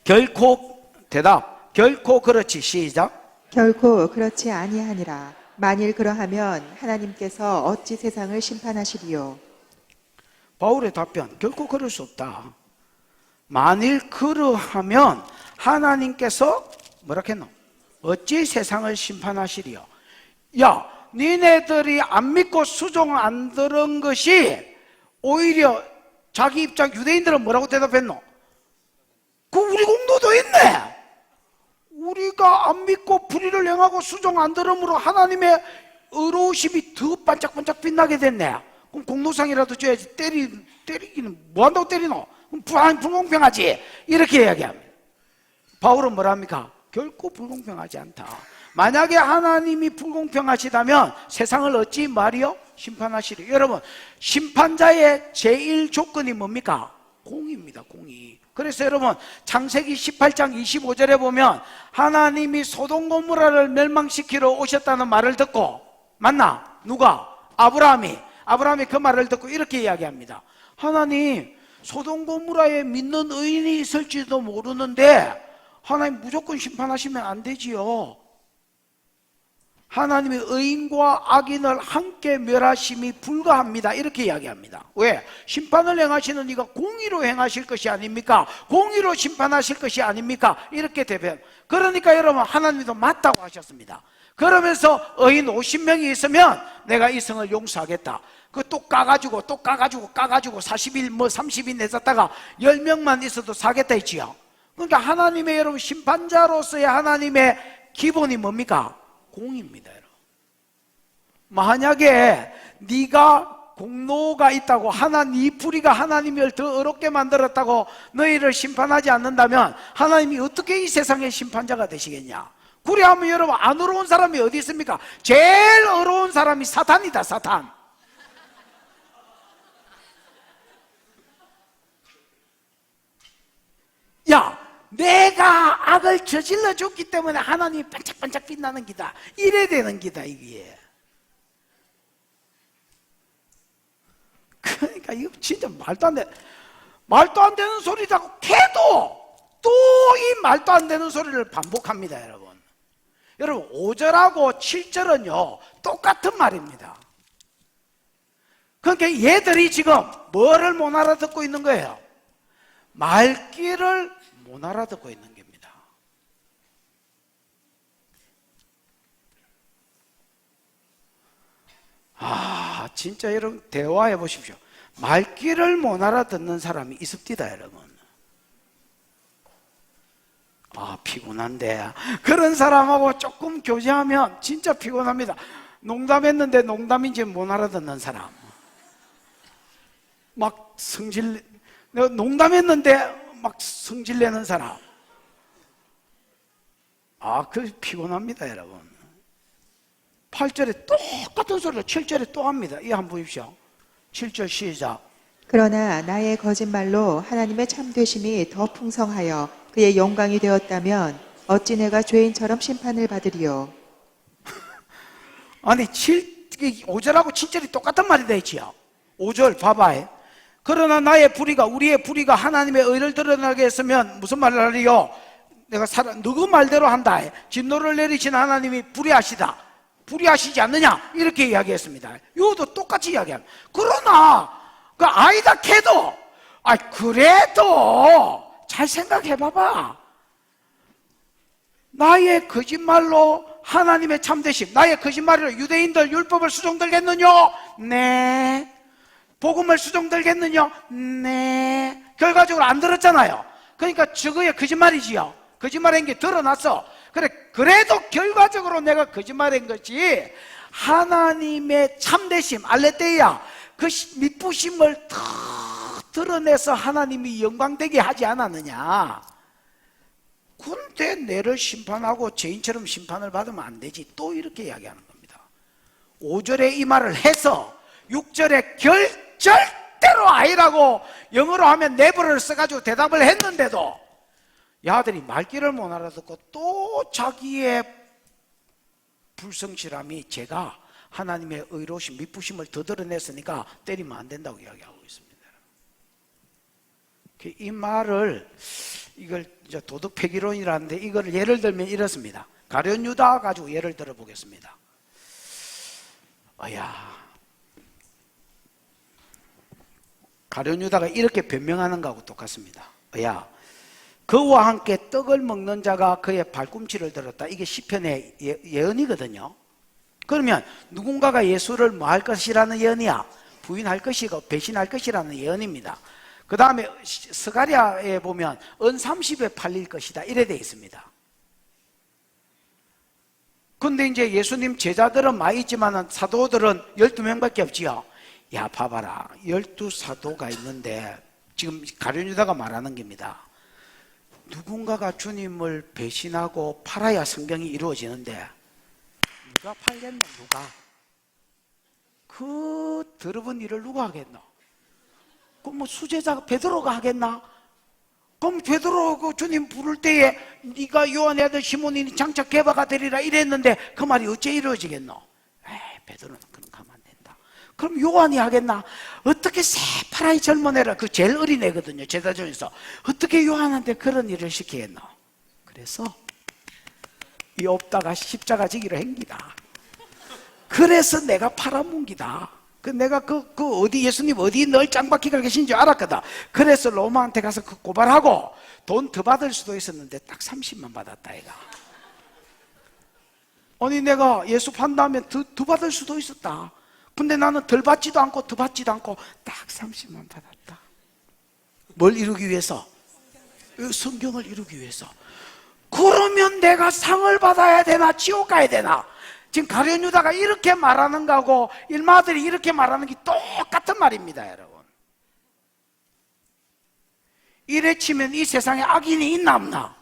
결코 그렇지. 시작.
결코 그렇지 아니하니라. 만일 그러하면 하나님께서 어찌 세상을 심판하시리요?
바울의 답변, 결코 그럴 수 없다. 만일 그러하면 하나님께서 뭐라 했노? 어찌 세상을 심판하시리요? 야, 니네들이 안 믿고 수종 안 들은 것이 오히려 자기 입장, 유대인들은 뭐라고 대답했노? 그 우리 공로도 있네. 우리가 안 믿고 불의를 행하고 수종 안 들음으로 하나님의 의로우심이 더 반짝반짝 빛나게 됐네. 그럼 공로상이라도 줘야지. 때리기는 뭐 한다고 때리노? 그럼 불공평하지. 이렇게 이야기합니다. 바울은 뭐랍니까? 결코 불공평하지 않다. 만약에 하나님이 불공평하시다면 세상을 어찌 말이요? 심판하시리. 여러분, 심판자의 제일 조건이 뭡니까? 공의입니다. 공의. 그래서 여러분, 창세기 18장 25절에 보면 하나님이 소돔 고모라를 멸망시키러 오셨다는 말을 듣고, 맞나? 누가? 아브라함이 그 말을 듣고 이렇게 이야기합니다. 하나님, 소돔 고모라에 믿는 의인이 있을지도 모르는데 하나님 무조건 심판하시면 안 되지요. 하나님의 의인과 악인을 함께 멸하심이 불가합니다. 이렇게 이야기합니다. 왜? 심판을 행하시는 이가 공의로 행하실 것이 아닙니까? 공의로 심판하실 것이 아닙니까? 이렇게 대변. 그러니까 여러분, 하나님도 맞다고 하셨습니다. 그러면서 의인 50명이 있으면 내가 이 성을 용서하겠다. 그 또 까가지고 40일 30일 내졌다가 10명만 있어도 사겠다 했지요. 그러니까 하나님의 여러분, 심판자로서의 하나님의 기본이 뭡니까? 공입니다. 여러분. 만약에 네가 공로가 있다고 네 불의가 하나님을 더 어렵게 만들었다고 너희를 심판하지 않는다면 하나님이 어떻게 이 세상의 심판자가 되시겠냐? 그래하면 여러분, 안 어려운 사람이 어디 있습니까? 제일 어려운 사람이 사탄이다. 사탄. 야, 내가 악을 저질러 줬기 때문에 하나님이 반짝반짝 빛나는 기다. 이래 되는 기다, 이게. 그러니까 이거 진짜 말도 안 되는 소리라고 해도 또 이 말도 안 되는 소리를 반복합니다, 여러분. 여러분, 5절하고 7절은요 똑같은 말입니다. 그러니까 얘들이 지금 뭐를 못 알아듣고 있는 거예요? 말귀를 못 알아듣고 있는 겁니다. 진짜 여러분, 대화해 보십시오. 말귀를 못 알아듣는 사람이 있습니다, 여러분. 피곤한데. 그런 사람하고 조금 교제하면 진짜 피곤합니다. 농담했는데 농담인지 못 알아듣는 사람. 농담했는데 막 성질내는 사람. 그 피곤합니다, 여러분. 8절에 똑같은 소리를 7절에 또 합니다. 이거 한번 보십시오. 7절 시작.
그러나 나의 거짓말로 하나님의 참되심이 더 풍성하여 그의 영광이 되었다면 어찌 내가 죄인처럼 심판을 받으리요?
아니 5절하고 7절이 똑같은 말이 되지요. 5절 봐봐요. 그러나 나의 불의가, 우리의 불의가 하나님의 의를 드러나게 했으면 무슨 말을 하리요? 내가 누구 말대로 한다. 진노를 내리신 하나님이 불의하시지 않느냐? 이렇게 이야기했습니다. 이것도 똑같이 이야기합니다. 그러나 그 아이다 캐도 그래도 잘 생각해 봐봐. 나의 거짓말로 하나님의 참되심, 나의 거짓말로 유대인들 율법을 수종들겠느냐? 네. 복음을 수종들겠느냐? 네. 결과적으로 안 들었잖아요. 그러니까 저거의 거짓말이지요. 거짓말한 게 드러났어. 그래도 결과적으로 내가 거짓말한 것이 하나님의 참되심, 알레테이아, 그 미쁘심을 더 드러내서 하나님이 영광되게 하지 않았느냐. 근데 내를 심판하고 죄인처럼 심판을 받으면 안 되지. 또 이렇게 이야기하는 겁니다. 5절에 이 말을 해서 6절에 절대로 아니라고 영어로 하면 never를 써가지고 대답을 했는데도 야들이 말귀를 못 알아듣고 또 자기의 불성실함이 제가 하나님의 의로우심, 미쁘심을 더 드러냈으니까 때리면 안 된다고 이야기하고 있습니다. 이 말을, 이걸 이제 도덕 폐기론이라는데 이걸 예를 들면 이렇습니다. 가룟 유다 가지고 예를 들어 보겠습니다. 가룟 유다가 이렇게 변명하는 거하고 똑같습니다. 그와 함께 떡을 먹는 자가 그의 발꿈치를 들었다. 이게 시편의 예언이거든요. 그러면 누군가가 예수를 뭐 할 것이라는 예언이야? 부인할 것이고 배신할 것이라는 예언입니다. 그 다음에 스가랴에 보면 은 30에 팔릴 것이다 이래 돼 있습니다. 근데 이제 예수님 제자들은 많이 있지만 사도들은 12명밖에 없지요. 야, 봐봐라. 12사도가 있는데 지금 가룟 유다가 말하는 겁니다. 누군가가 주님을 배신하고 팔아야 성경이 이루어지는데 누가 팔겠노? 누가? 그 더러운 일을 누가 하겠노? 그럼 뭐 수제자가 베드로가 하겠나? 그럼 베드로가 주님 부를 때에 네가 요한의 아들 시몬이 장차 게바가 되리라 이랬는데 그 말이 어째 이루어지겠노? 에이, 베드로는 그럼 가면 안 된다. 그럼 요한이 하겠나? 어떻게 새파라이 젊은 애라, 그 제일 어린 애거든요, 제자 중에서. 어떻게 요한한테 그런 일을 시키겠노? 그래서 이 없다가 십자가 지기로 행기다. 그래서 내가 팔아뭉기다. 내가 어디 예수님 어디 널 짱박히가 계신 줄 알았거든. 그래서 로마한테 가서 그 고발하고 돈 더 받을 수도 있었는데 딱 30만 받았다 얘가. 아니 내가 예수 판다면 더 받을 수도 있었다. 근데 나는 덜 받지도 않고 더 받지도 않고 딱 30만 받았다. 뭘 이루기 위해서? 성경을 이루기 위해서. 그러면 내가 상을 받아야 되나 지옥 가야 되나? 지금 가룟 유다가 이렇게 말하는 거하고 일마들이 이렇게 말하는 게 똑같은 말입니다, 여러분. 이래 치면 이 세상에 악인이 있나 없나?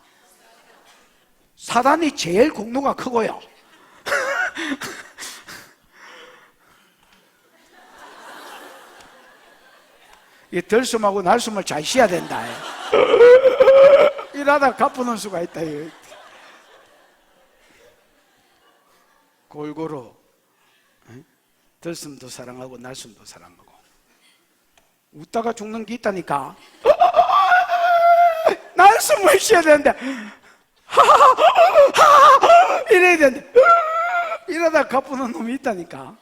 사단이 제일 공로가 크고요. 이 들숨하고 날숨을 잘 쉬어야 된다. 일하다 가쁘는 수가 있다. 골고루 들숨도 사랑하고 날숨도 사랑하고 웃다가 죽는 게 있다니까. 날숨을 쉬어야 되는데 이래야 되는데 이러다 가쁘는 놈이 있다니까.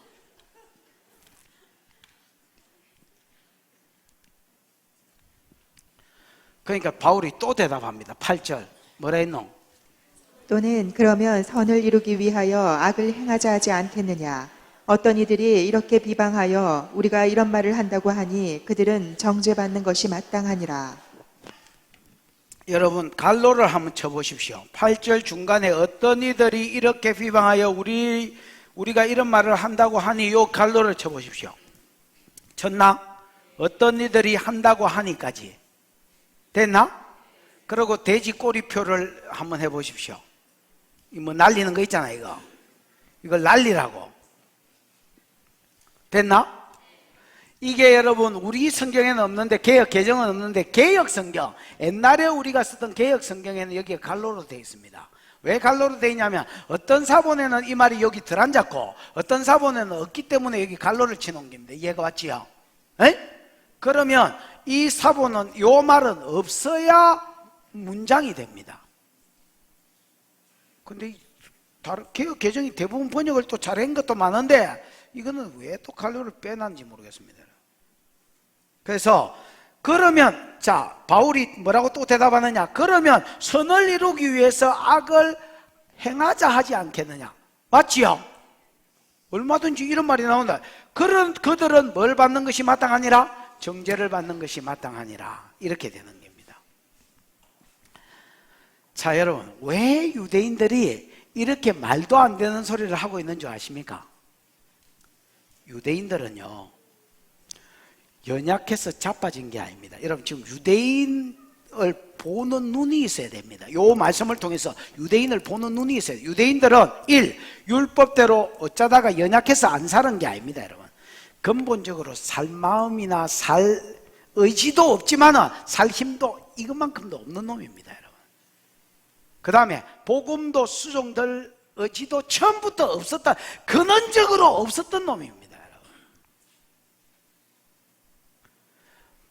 그러니까 바울이 또 대답합니다. 8절 뭐라 했노?
또는 그러면 선을 이루기 위하여 악을 행하자 하지 않겠느냐. 어떤 이들이 이렇게 비방하여 우리가 이런 말을 한다고 하니 그들은 정죄받는 것이 마땅하니라.
여러분 갈로를 한번 쳐보십시오. 8절 중간에 어떤 이들이 이렇게 비방하여 우리가 이런 말을 한다고 하니 요 갈로를 쳐보십시오. 쳤나? 어떤 이들이 한다고 하니까지 됐나? 그리고 돼지 꼬리표를 한번 해보십시오. 뭐 날리는 거 있잖아. 이걸 날리라고. 됐나? 이게 여러분 우리 성경에는 없는데, 개역 개정은 없는데 개역 성경, 옛날에 우리가 쓰던 개역 성경에는 여기가 갈로로 되어 있습니다. 왜 갈로로 되어 있냐면 어떤 사본에는 이 말이 여기 들어앉았고 어떤 사본에는 없기 때문에 여기 갈로를 치놓은 겁니다. 이해가 왔지요? 에? 그러면 이 사본은 요 말은 없어야 문장이 됩니다. 근데 다른 개역 개정이 대부분 번역을 또 잘한 것도 많은데 이거는 왜 또 갈로를 빼놨는지 모르겠습니다. 그래서 그러면 자 바울이 뭐라고 또 대답하느냐? 그러면 선을 이루기 위해서 악을 행하자 하지 않겠느냐? 맞지요? 얼마든지 이런 말이 나온다. 그런 그들은 뭘 받는 것이 마땅하니라? 정죄를 받는 것이 마땅하니라. 이렇게 되는 겁니다. 자 여러분, 왜 유대인들이 이렇게 말도 안 되는 소리를 하고 있는 줄 아십니까? 유대인들은요 연약해서 자빠진 게 아닙니다. 여러분 지금 유대인을 보는 눈이 있어야 됩니다. 요 말씀을 통해서 유대인을 보는 눈이 있어야 돼요. 유대인들은 1. 율법대로 어쩌다가 연약해서 안 사는 게 아닙니다. 여러분 근본적으로 살 마음이나 살 의지도 없지만은 살 힘도 이것만큼도 없는 놈입니다. 여러분 그 다음에 복음도 수종될 의지도 처음부터 없었다, 근원적으로 없었던 놈입니다.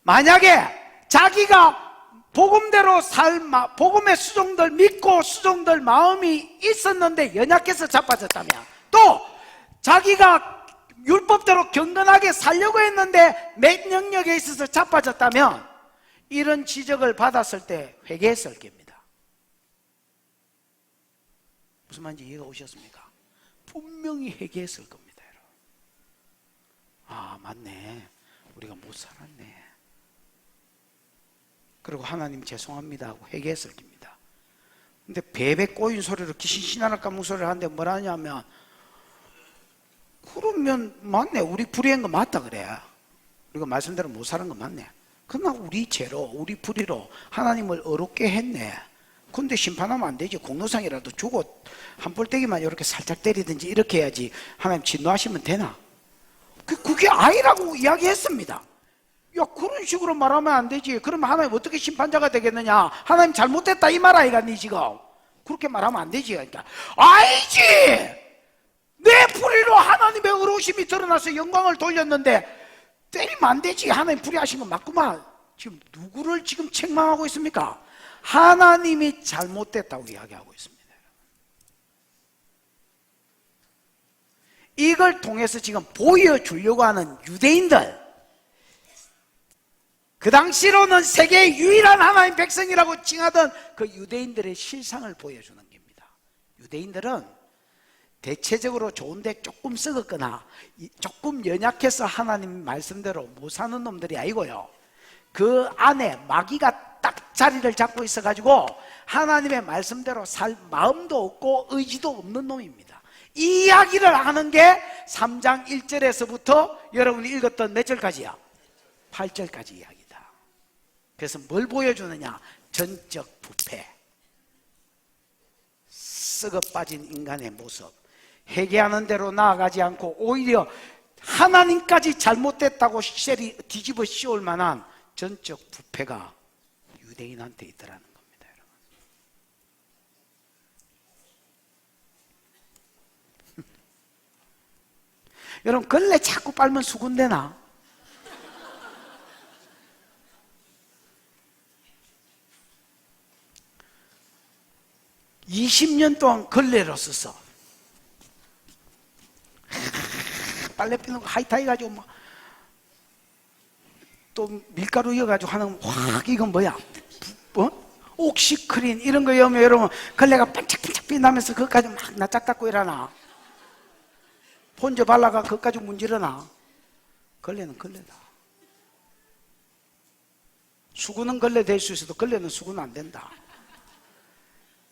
만약에 자기가 복음대로 복음의 수종들 믿고 수종들 마음이 있었는데 연약해서 자빠졌다면, 또 자기가 율법대로 경건하게 살려고 했는데 맹령력에 있어서 자빠졌다면 이런 지적을 받았을 때 회개했을 겁니다. 무슨 말인지 이해가 오셨습니까? 분명히 회개했을 겁니다. 여러분. 아 맞네, 우리가 못 살았네. 그리고 하나님 죄송합니다 하고 회개했을 겁니다. 근데 베베 꼬인 소리로 귀신 신하나 까먹은 소리를 하는데 뭐라 하냐면, 그러면 맞네, 우리 불의한 거 맞다 그래. 우리가 말씀대로 못 사는 거 맞네. 그러나 우리 죄로, 우리 불의로 하나님을 어렵게 했네. 근데 심판하면 안 되지. 공로상이라도 주고 한 볼때기만 이렇게 살짝 때리든지 이렇게 해야지 하나님 진노하시면 되나? 그게 아니라고 이야기했습니다. 야, 그런 식으로 말하면 안 되지. 그러면 하나님 어떻게 심판자가 되겠느냐? 하나님 잘못됐다 이 말 아이가 니 지금. 그렇게 말하면 안 되지. 그러니까 아니지. 내 불의로 하나님의 의로우심이 드러나서 영광을 돌렸는데 때리면 안 되지. 하나님 불의하신 건 맞구만. 지금 누구를 지금 책망하고 있습니까? 하나님이 잘못됐다고 이야기하고 있습니다. 이걸 통해서 지금 보여주려고 하는 유대인들, 그 당시로는 세계의 유일한 하나님 백성이라고 칭하던 그 유대인들의 실상을 보여주는 겁니다. 유대인들은 대체적으로 좋은데 조금 썩었거나 조금 연약해서 하나님 말씀대로 못 사는 놈들이 아니고요, 그 안에 마귀가 딱 자리를 잡고 있어가지고 하나님의 말씀대로 살 마음도 없고 의지도 없는 놈입니다. 이 이야기를 하는 게 3장 1절에서부터 여러분이 읽었던 몇 절까지야? 8절까지 이야기다. 그래서 뭘 보여주느냐? 전적 부패, 썩어 빠진 인간의 모습, 회개하는 대로 나아가지 않고 오히려 하나님까지 잘못됐다고 뒤집어 씌울 만한 전적 부패가 유대인한테 있더라는 겁니다. 여러분, 걸레 자꾸 빨면 수군되나? (20년) 동안 걸레로 썼어. 빨래 피는 거 하이타이 가지고 막 또 밀가루 이어가지고 하는, 확 이건 뭐야? 옥시크린 이런 거 여면 여러분 걸레가 반짝반짝 빛나면서 그것까지 막 낯짝 닦고 일하나? 폰저 발라가 그것까지 문지르나? 걸레는 걸레다. 수건은 걸레 될 수 있어도 걸레는 수건 안 된다.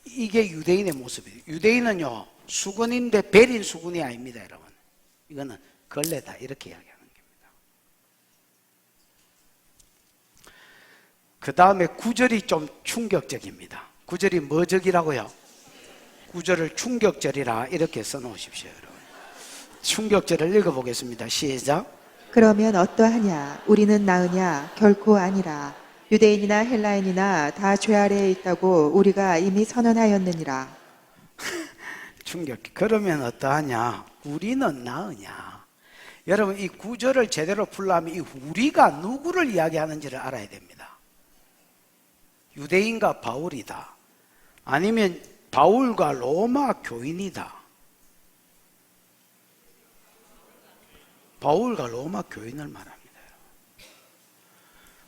이게 유대인의 모습이에요. 유대인은요, 수건인데 베린 수건이 아닙니다, 여러분. 이거는 걸레다, 이렇게 이야기하는 겁니다. 그 다음에 9절이 좀 충격적입니다. 9절이 뭐적이라고요? 9절을 충격절이라 이렇게 써놓으십시오, 여러분. 충격절을 읽어보겠습니다. 시작.
그러면 어떠하냐? 우리는 나으냐? 결코 아니라. 유대인이나 헬라인이나 다 죄 아래에 있다고 우리가 이미 선언하였느니라.
충격. 그러면 어떠하냐? 우리는 나으냐? 여러분, 이 구절을 제대로 풀려면 이 우리가 누구를 이야기하는지를 알아야 됩니다. 유대인과 바울이다, 아니면 바울과 로마 교인이다. 바울과 로마 교인을 말합니다.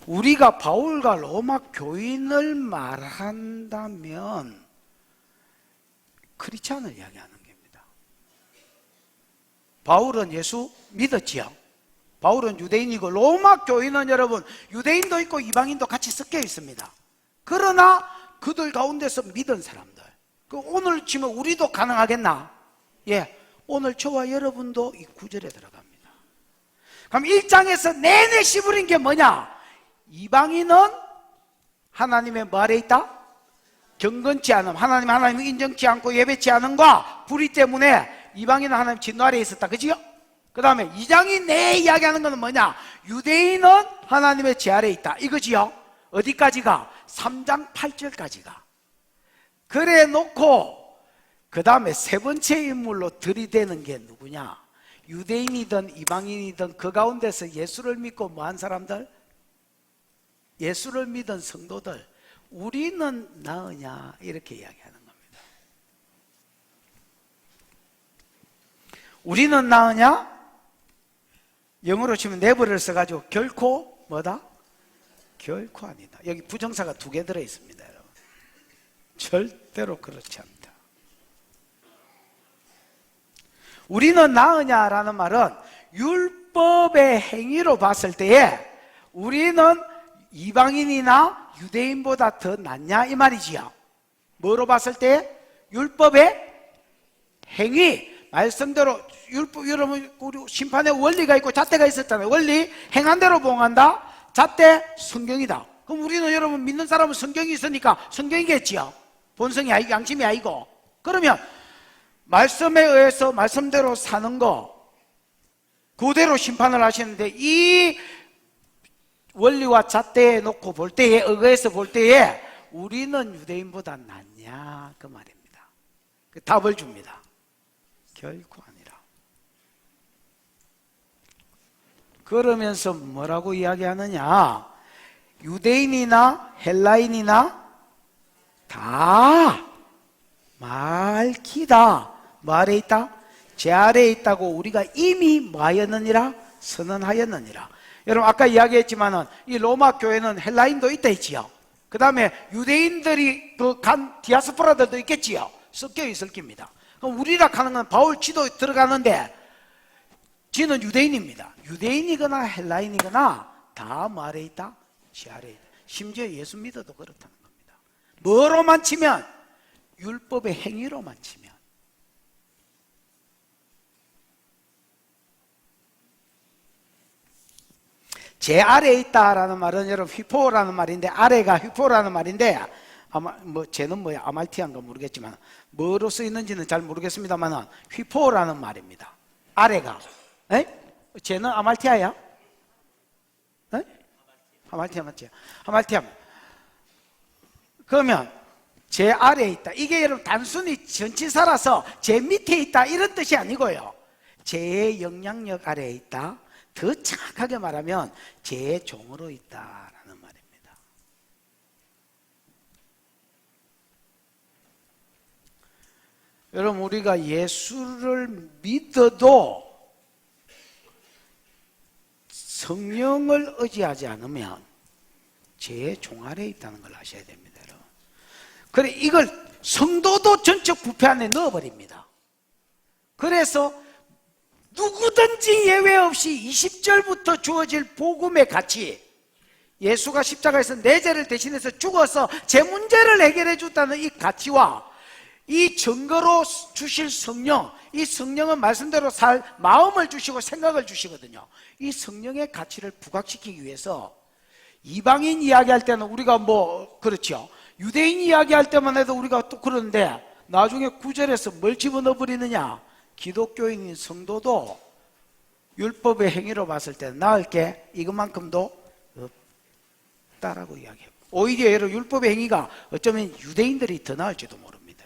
우리가 바울과 로마 교인을 말한다면 크리스찬을 이야기하는 겁니다. 바울은 예수 믿었지요. 바울은 유대인이고, 로마 교인은 여러분 유대인도 있고 이방인도 같이 섞여 있습니다. 그러나 그들 가운데서 믿은 사람들, 오늘 치면 우리도 가능하겠나? 예, 오늘 저와 여러분도 이 구절에 들어갑니다. 그럼 1장에서 내내 씹으린 게 뭐냐? 이방인은 하나님의 뭐 아래 있다? 경건치 않음, 하나님을 인정치 않고 예배치 않음과 불의 때문에 이방인은 하나님 진노 아래에 있었다. 그지요? 그 다음에 2장이 내 이야기하는 것은 뭐냐? 유대인은 하나님의 제 아래에 있다, 이거지요? 어디까지가? 3장 8절까지가. 그래 놓고 그 다음에 세 번째 인물로 들이대는 게 누구냐? 유대인이든 이방인이든 그 가운데서 예수를 믿고 뭐한 사람들? 예수를 믿은 성도들, 우리는 나으냐? 이렇게 이야기하는 겁니다. 우리는 나으냐? 영어로 치면 never를 써가지고 결코 뭐다? 결코 아니다. 여기 부정사가 2개 들어있습니다, 여러분. 절대로 그렇지 않다. 우리는 나으냐라는 말은 율법의 행위로 봤을 때에 우리는 이방인이나 유대인보다 더 낫냐 이 말이지요. 뭐로 봤을 때? 율법의 행위. 말씀대로 율법, 여러분 우리 심판의 원리가 있고 잣대가 있었잖아요. 원리 행한 대로 봉한다. 잣대 성경이다. 그럼 우리는 여러분 믿는 사람은 성경이 있으니까 성경이겠지요. 본성이 아니고 양심이 아니고. 그러면 말씀에 의해서 말씀대로 사는 거 그대로 심판을 하시는데 이 원리와 잣대에 놓고 볼 때에 의해서 볼 때에 우리는 유대인보다 낫냐 그 말입니다. 그 답을 줍니다. 결코 아니라. 그러면서 뭐라고 이야기하느냐? 유대인이나 헬라인이나 다 말기다. 뭐 아래 있다? 제 아래에 있다고 우리가 이미 뭐하였느니라? 선언하였느니라. 여러분 아까 이야기했지만은 이 로마 교회는 헬라인도 있다 했지요. 그 다음에 유대인들이 그 간 디아스포라들도 있겠지요. 섞여 있을 겁니다. 그럼 우리라 하는 건 바울 지도 들어가는데 지는 유대인입니다. 유대인이거나 헬라인이거나 다 뭐 아래 있다? 지 아래 있다. 심지어 예수 믿어도 그렇다는 겁니다. 뭐로만 치면? 율법의 행위로만 치면. 제 아래에 있다라는 말은 여러분 휘포라는 말인데, 아래가 휘포라는 말인데, 아마 뭐 쟤는 뭐야 아말티아인가 모르겠지만 뭐로 쓰이는지는 잘 모르겠습니다만 휘포라는 말입니다. 아래가. 에? 쟤는 아말티아야? 에? 아말티아 맞지? 아말티아. 그러면 제 아래에 있다. 이게 여러분 단순히 전치사라서 제 밑에 있다 이런 뜻이 아니고요. 제 영향력 아래에 있다. 더 정확하게 말하면 제 종으로 있다라는 말입니다. 여러분 우리가 예수를 믿어도 성령을 의지하지 않으면 제 종 아래에 있다는 걸 아셔야 됩니다. 여러분. 그래 이걸 성도도 전적 부패 안에 넣어버립니다. 그래서 누구든지 예외 없이 20절부터 주어질 복음의 가치, 예수가 십자가에서 내 죄를 대신해서 죽어서 제 문제를 해결해 줬다는 이 가치와 이 증거로 주실 성령, 이 성령은 말씀대로 살 마음을 주시고 생각을 주시거든요. 이 성령의 가치를 부각시키기 위해서 이방인 이야기할 때는 우리가 뭐 그렇죠. 유대인 이야기할 때만 해도 우리가 또 그러는데 나중에 9절에서 뭘 집어넣어 버리느냐? 기독교인인 성도도 율법의 행위로 봤을 때 나을 게 이것만큼도 없다라고 이야기해요. 오히려 여러분 율법의 행위가 어쩌면 유대인들이 더 나을지도 모릅니다.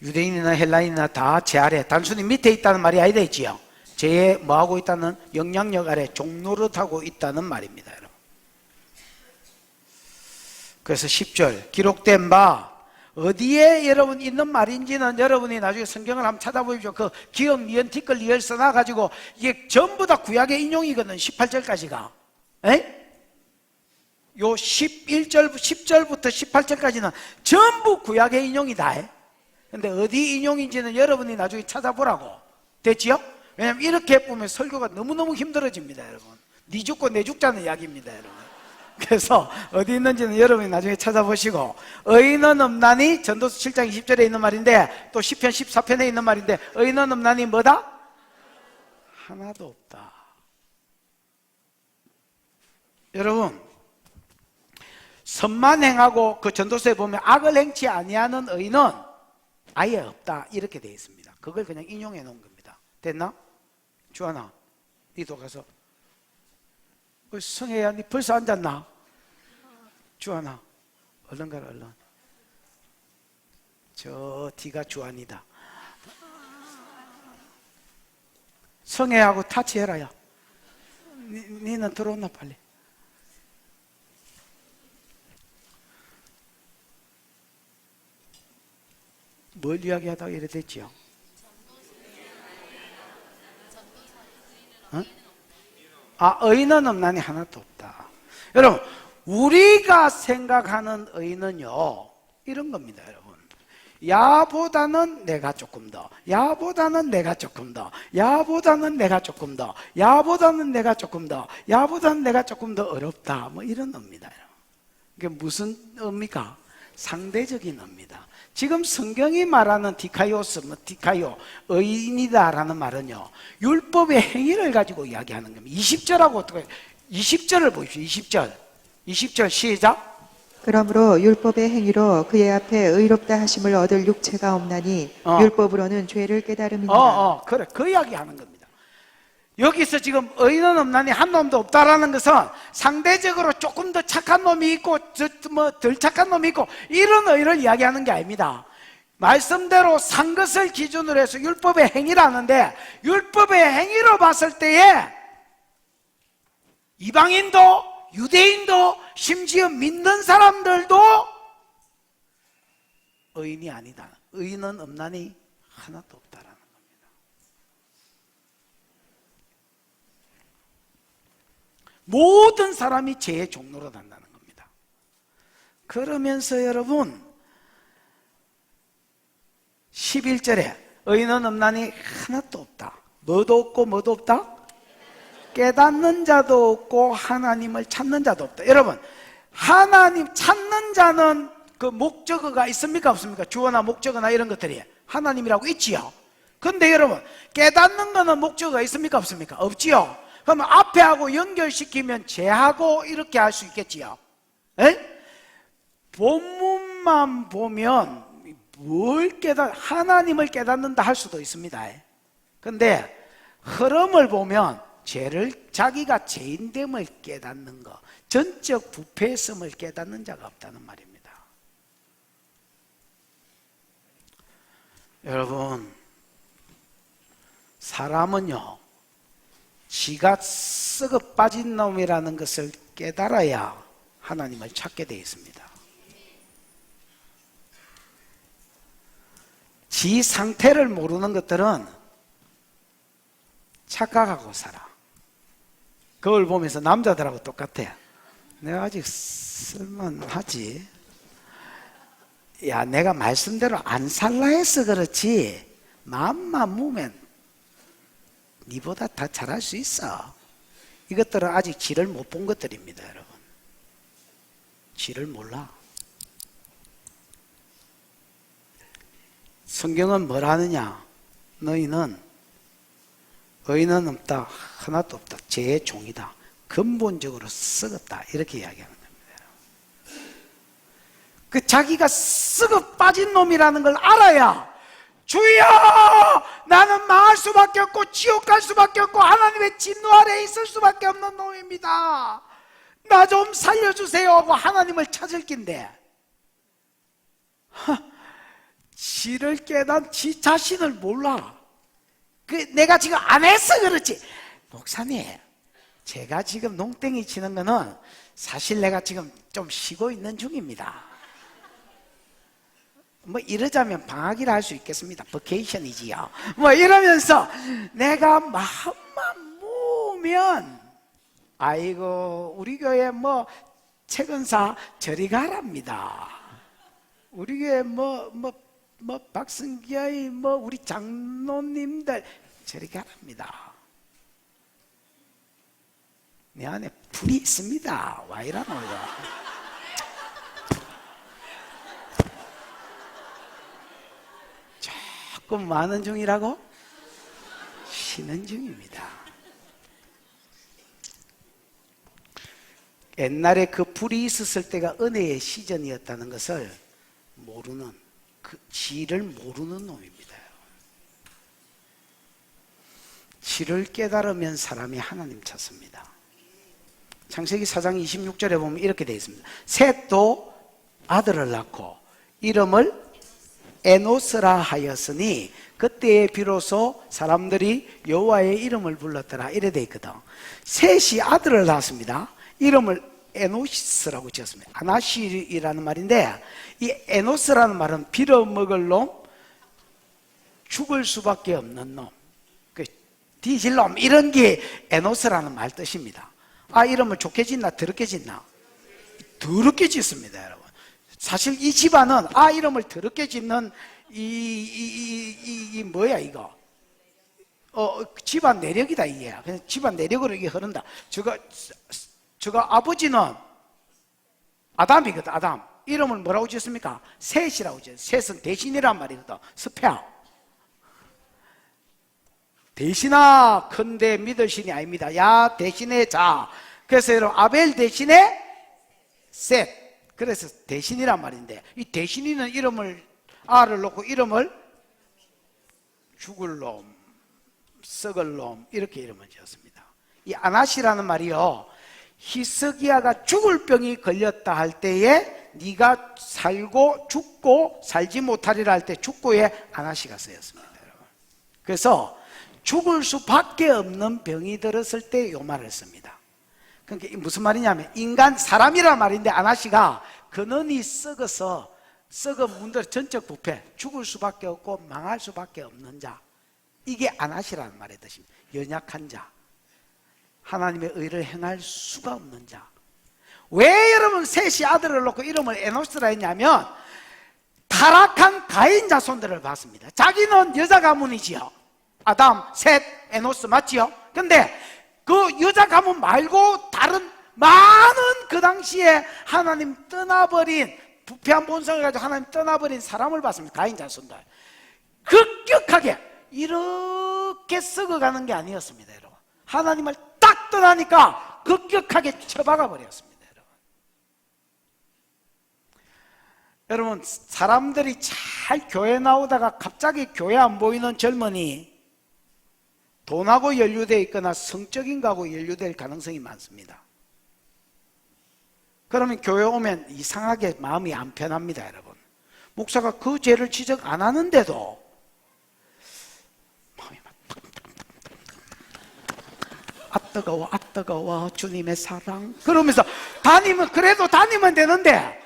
유대인이나 헬라인이나 다 제 아래, 단순히 밑에 있다는 말이 아니다 했지요. 제 뭐하고 있다는 영향력 아래 종노릇하고 있다는 말입니다. 여러분. 그래서 10절 기록된 바 어디에 여러분 있는 말인지는 여러분이 나중에 성경을 한번 찾아보십시오. 그 기억, 니은, 티끌, 리을 써놔가지고 이게 전부 다 구약의 인용이거든. 18절까지가. 에? 요 10절부터 18절까지는 전부 구약의 인용이다. 근데 어디 인용인지는 여러분이 나중에 찾아보라고. 됐지요? 왜냐면 이렇게 보면 설교가 너무너무 힘들어집니다, 여러분. 네 죽고 내 죽자는 이야기입니다, 여러분. 그래서 어디 있는지는 여러분이 나중에 찾아보시고, 의인은 없나니 전도서 7장 20절에 있는 말인데 또 시편 14편에 있는 말인데 의인은 없나니 뭐다? 하나도 없다. 여러분 선만 행하고 그 전도서에 보면 악을 행치 아니하는 의인은 아예 없다 이렇게 되어 있습니다. 그걸 그냥 인용해 놓은 겁니다. 됐나? 주하나 니도 가서 성혜야 니 벌써 앉았나? 주하나 얼른 가라 얼른. 저 뒤가 주한이다. 성혜하고 타치해라. 야 니는 들어온나 빨리. 뭘 이야기하다가 이래 됐지요? 어? 의인은 없나니 하나도 없다. 여러분 우리가 생각하는 의인은요 이런 겁니다. 여러분 야보다는 내가 조금 더, 야보다는 내가 조금 더, 야보다는 내가 조금 더, 야보다는 내가 조금 더, 야보다는 내가 조금 더 어렵다, 뭐 이런 의미다. 이게 무슨 의미가? 상대적인 의미다. 지금 성경이 말하는 디카이오스, 디카이오, 의인이다라는 말은요, 율법의 행위를 가지고 이야기하는 겁니다. 20절하고 어떻게, 20절을 보십시오. 20절 시작.
그러므로 율법의 행위로 그의 앞에 의롭다 하심을 얻을 육체가 없나니 율법으로는 죄를 깨달음이니라.
그래, 그 이야기 하는 겁니다. 여기서 지금 의인은 없나니 한 놈도 없다라는 것은 상대적으로 조금 더 착한 놈이 있고 덜 착한 놈이 있고 이런 의를 이야기하는 게 아닙니다. 말씀대로 산 것을 기준으로 해서 율법의 행위라는데, 율법의 행위로 봤을 때에 이방인도 유대인도 심지어 믿는 사람들도 의인이 아니다. 의인은 없나니 하나도 없다라는 겁니다. 모든 사람이 죄의 종로로 단다는 겁니다. 그러면서 여러분 11절에 의인은 없나니 하나도 없다. 뭐도 없고 뭐도 없다? 깨닫는 자도 없고 하나님을 찾는 자도 없다. 여러분, 하나님 찾는 자는 그 목적어가 있습니까 없습니까? 주어나 목적어나 이런 것들이 하나님이라고 있지요. 근데 여러분, 깨닫는 거는 목적어가 있습니까 없습니까? 없지요. 그러면 앞에 하고 연결시키면 죄하고 이렇게 할 수 있겠지요. 에? 본문만 보면 뭘 하나님을 깨닫는다 할 수도 있습니다. 근데 흐름을 보면 자기가 죄인됨을 깨닫는 것, 전적 부패성을 깨닫는 자가 없다는 말입니다. 여러분, 사람은요, 지가 썩어 빠진 놈이라는 것을 깨달아야 하나님을 찾게 되어 있습니다. 지 상태를 모르는 것들은 착각하고 살아. 거울 보면서 남자들하고 똑같아. 내가 아직 쓸만하지. 야, 내가 말씀대로 안 살라 해서 그렇지 마음만 모으면 니보다 다 잘할 수 있어. 이것들은 아직 지를 못 본 것들입니다. 여러분, 지를 몰라. 성경은 뭘 하느냐? 너희는 의인은 없다, 하나도 없다, 죄의 종이다, 근본적으로 썩었다, 이렇게 이야기하는 겁니다. 그 자기가 썩어 빠진 놈이라는 걸 알아야 주여 나는 망할 수밖에 없고 지옥 갈 수밖에 없고 하나님의 진노 아래에 있을 수밖에 없는 놈입니다, 나 좀 살려주세요 하고 하나님을 찾을 낀데, 지를 깨닫 지 자신을 몰라. 내가 지금 안 해서 그렇지. 목사님, 제가 지금 농땡이 치는 거는 사실 내가 지금 좀 쉬고 있는 중입니다. 뭐 이러자면 방학이라 할 수 있겠습니다. 버케이션이지요. 뭐 이러면서 내가 마음만 모으면, 아이고 우리 교회 뭐 최근사 저리 가랍니다. 우리 교회 뭐 박승기의 우리 장로님들 저리 가랍니다. 내 안에 불이 있습니다. 와 이러노 이거. 조금 많은 중이라고? 쉬는 중입니다. 옛날에 그 불이 있었을 때가 은혜의 시즌이었다는 것을 모르는, 그 지를 모르는 놈입니다. 지를 깨달으면 사람이 하나님 찾습니다. 창세기 4장 26절에 보면 이렇게 되어 있습니다. 셋도 아들을 낳고 이름을 에노스라 하였으니 그때에 비로소 사람들이 여호와의 이름을 불렀더라, 이래 되어 있거든. 셋이 아들을 낳았습니다. 이름을 에노시스라고 지었습니다. 아나시라는 말인데, 이 에노스라는 말은 빌어먹을 놈, 죽을 수밖에 없는 놈, 뒤질 놈, 이런 게 에노스라는 말 뜻입니다. 아, 이름을 좋게 짓나 더럽게 짓나? 더럽게 짓습니다. 여러분, 사실 이 집안은 아 이름을 더럽게 짓는 이 뭐야 이거 집안 내력이다 이게. 그냥 집안 내력으로 이게 흐른다. 저가 아버지는 아담이거든. 아담 이름을 뭐라고 지었습니까? 셋이라고 지었어요. 셋은 대신이란 말이거든. 스페아. 대신아 큰데 믿을 신이 아닙니다. 야 대신의 자. 그래서 여러분 아벨 대신에 셋. 그래서 대신이란 말인데 이 대신이는 이름을 아를 놓고 이름을 죽을 놈, 썩을 놈 이렇게 이름을 지었습니다. 이 아낫이라는 말이요, 히스기야가 죽을 병이 걸렸다 할 때에 네가 살고 죽고 살지 못하리라 할 때 죽고에 아낫이가 쓰였습니다, 여러분. 그래서 죽을 수밖에 없는 병이 들었을 때 이 말을 씁니다. 그러니까 무슨 말이냐면 인간 사람이란 말인데 아낫이가 근원이 썩어서 썩은 문들 전적 부패, 죽을 수밖에 없고 망할 수밖에 없는 자, 이게 아낫이라는 말의 뜻입니다. 연약한 자, 하나님의 의를 행할 수가 없는 자. 왜 여러분 셋이 아들을 놓고 이름을 에노스라 했냐면 타락한 가인 자손들을 봤습니다. 자기는 여자 가문이지요. 아담, 셋, 에노스 맞지요? 근데 그 여자 가문 말고 다른 많은 그 당시에 하나님 떠나버린 부패한 본성을 가지고 하나님 떠나버린 사람을 봤습니다. 가인 자손들. 급격하게 이렇게 썩어가는 게 아니었습니다, 여러분. 하나님을 딱 떠나니까 급격하게 처박아 버렸습니다, 여러분. 여러분, 사람들이 잘 교회 나오다가 갑자기 교회 안 보이는 젊은이 돈하고 연루되어 있거나 성적인 거하고 연루될 가능성이 많습니다. 그러면 교회 오면 이상하게 마음이 안 편합니다, 여러분. 목사가 그 죄를 지적 안 하는데도 마음이 막 아 뜨거워, 아 뜨거워, 주님의 사랑 그러면서 그래도 다니면 되는데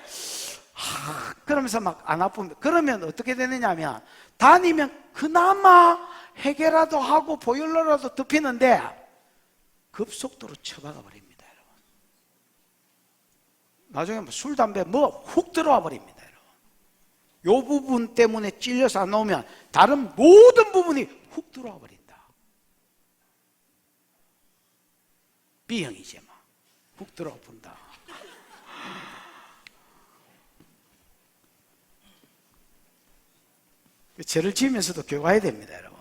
그러면서 막 안 아픕니다. 그러면 어떻게 되느냐 하면 다니면 그나마 해결라도 하고 보혈로라도 덮이는데 급속도로 처박아 버립니다, 여러분. 나중에 술, 담배 훅 들어와 버립니다, 여러분. 요 부분 때문에 찔려서 안 나오면 다른 모든 부분이 훅 들어와 버린다. B형이지 훅 들어와 본다. 죄를 지으면서도 교회 가야 됩니다, 여러분.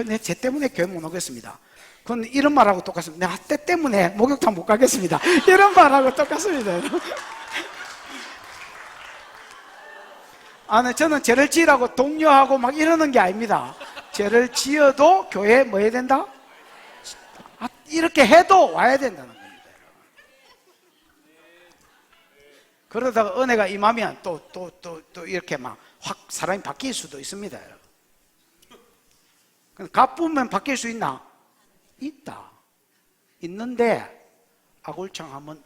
내 죄 때문에 교회 못 오겠습니다. 그건 이런 말하고 똑같습니다. 내 때 때문에 목욕탕 못 가겠습니다. 이런 말하고 똑같습니다, 여러분. 저는 죄를 지으라고 독려하고 막 이러는 게 아닙니다. 죄를 지어도 교회에 뭐 해야 된다? 이렇게 해도 와야 된다는 겁니다, 여러분. 그러다가 은혜가 임하면 또 이렇게 막 확 사람이 바뀔 수도 있습니다, 여러분. 가쁘면 바뀔 수 있나? 있다. 있는데 아굴창 하면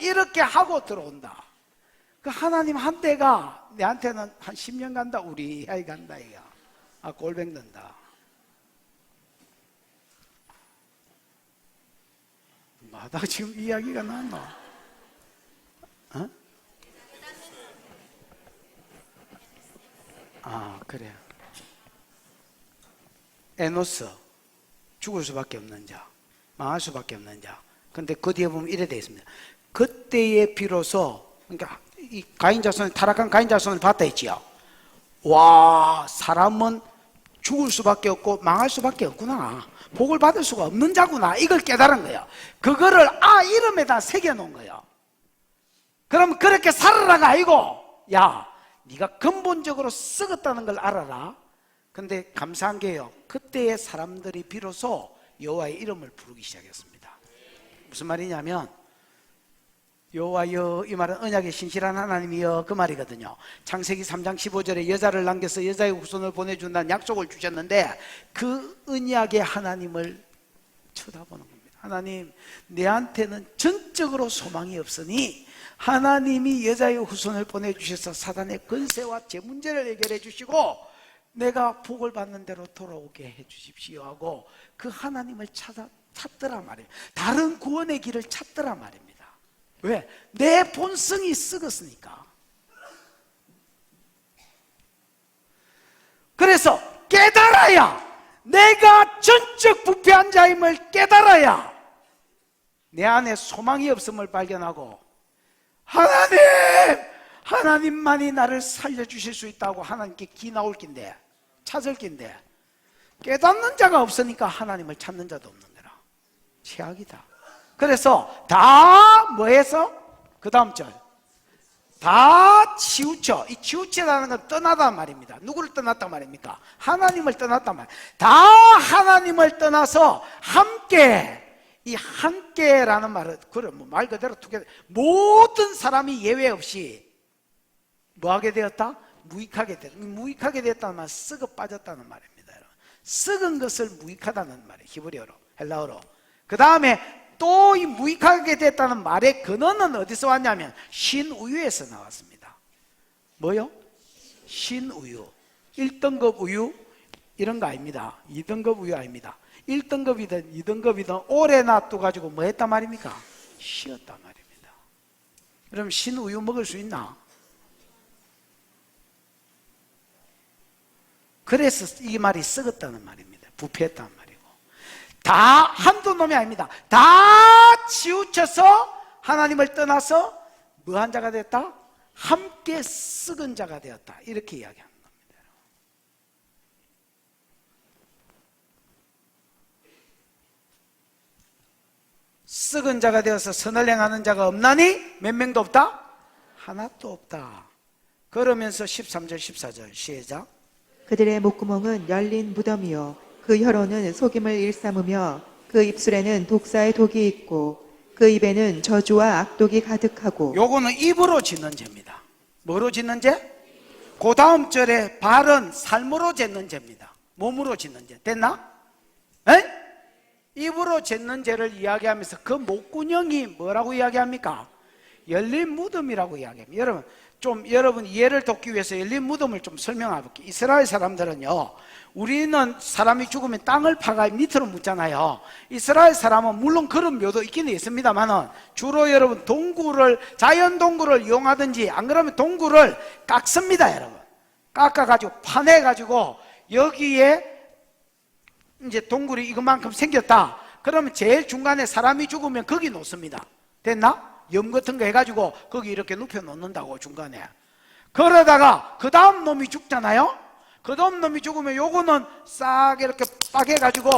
이렇게 하고 들어온다. 그 하나님 한때가 내한테는 한 10년 간다, 우리 아이 간다 이거. 골뱅는다. 마다 지금 이야기가 나왔나? 그래. 에노스, 죽을 수밖에 없는 자, 망할 수밖에 없는 자. 근데 그 뒤에 보면 이래 되어 있습니다. 그때에 비로소, 그러니까 이 타락한 가인 자손을 봤다 했지요. 와, 사람은 죽을 수밖에 없고 망할 수밖에 없구나. 복을 받을 수가 없는 자구나. 이걸 깨달은 거예요. 그거를 이름에다 새겨놓은 거예요. 그럼 그렇게 살아라가 아니고, 야, 네가 근본적으로 썩었다는 걸 알아라. 근데 감사한 게요, 그때의 사람들이 비로소 여호와의 이름을 부르기 시작했습니다. 무슨 말이냐면 여호와여, 이 말은 언약의 신실한 하나님이여, 그 말이거든요. 창세기 3장 15절에 여자를 남겨서 여자의 후손을 보내준다는 약속을 주셨는데 그 언약의 하나님을 쳐다보는 겁니다. 하나님, 내한테는 전적으로 소망이 없으니 하나님이 여자의 후손을 보내주셔서 사단의 권세와 제 문제를 해결해 주시고 내가 복을 받는 대로 돌아오게 해 주십시오 하고 그 하나님을 찾더란 말이에요. 다른 구원의 길을 찾더란 말입니다. 왜? 내 본성이 썩었으니까. 그래서 깨달아야, 내가 전적 부패한 자임을 깨달아야 내 안에 소망이 없음을 발견하고, 하나님! 하나님만이 나를 살려주실 수 있다고 하나님께 기 나올 낀데, 찾을 낀데, 깨닫는 자가 없으니까 하나님을 찾는 자도 없는 거라. 최악이다. 그래서 다 뭐해서? 그 다음 절, 다 치우쳐. 이 치우치라는 건 떠나단 말입니다. 누구를 떠났단 말입니까? 하나님을 떠났단 말이에요. 다 하나님을 떠나서 함께, 이 함께라는 말은 그래 말 그대로 모든 사람이 예외 없이 뭐하게 되었다? 무익하게 되었다. 무익하게 되었다는 말은 썩어 빠졌다는 말입니다. 썩은 것을 무익하다는 말이에요. 히브리어로, 헬라어로. 그 다음에 또 이 무익하게 됐다는 말의 근원은 어디서 왔냐면 신우유에서 나왔습니다. 뭐요? 신우유. 1등급 우유 이런 거 아닙니다. 2등급 우유 아닙니다. 1등급이든 2등급이든 오래 놔둬가지고 뭐 했단 말입니까? 쉬었단 말입니다. 그럼 신우유 먹을 수 있나? 그래서 이 말이 썩었다는 말입니다. 부패했다는 말이고. 다 한두 놈이 아닙니다. 다 치우쳐서 하나님을 떠나서 뭐한 자가 됐다? 함께 썩은 자가 되었다. 이렇게 이야기합니다. 썩은 자가 되어서 선을 행하는 자가 없나니 몇 명도 없다? 하나도 없다. 그러면서 13절 14절 시작.
그들의 목구멍은 열린 무덤이요 그 혀로는 속임을 일삼으며 그 입술에는 독사의 독이 있고 그 입에는 저주와 악독이 가득하고.
요거는 입으로 짓는 죄입니다. 뭐로 짓는 죄? 그 다음 절에 발은 삶으로 짓는 죄입니다. 몸으로 짓는 죄. 됐나? 에? 입으로 짓는 죄를 이야기하면서 그 목구녕이 뭐라고 이야기합니까? 열린 무덤이라고 이야기합니다. 여러분 이해를 돕기 위해서 열린 무덤을 좀 설명해 볼게요. 이스라엘 사람들은요, 우리는 사람이 죽으면 땅을 파가 밑으로 묻잖아요. 이스라엘 사람은 물론 그런 묘도 있긴 있습니다만은 주로 여러분 동굴을, 자연 동굴을 이용하든지 안 그러면 동굴을 깎습니다. 여러분 깎아가지고 파내가지고 여기에 이제 동굴이 이것만큼 생겼다. 그러면 제일 중간에 사람이 죽으면 거기 놓습니다. 됐나? 염 같은 거 해가지고 거기 이렇게 눕혀 놓는다고 중간에. 그러다가 그 다음 놈이 죽잖아요. 그 다음 놈이 죽으면 요거는 싹 이렇게 빡 해가지고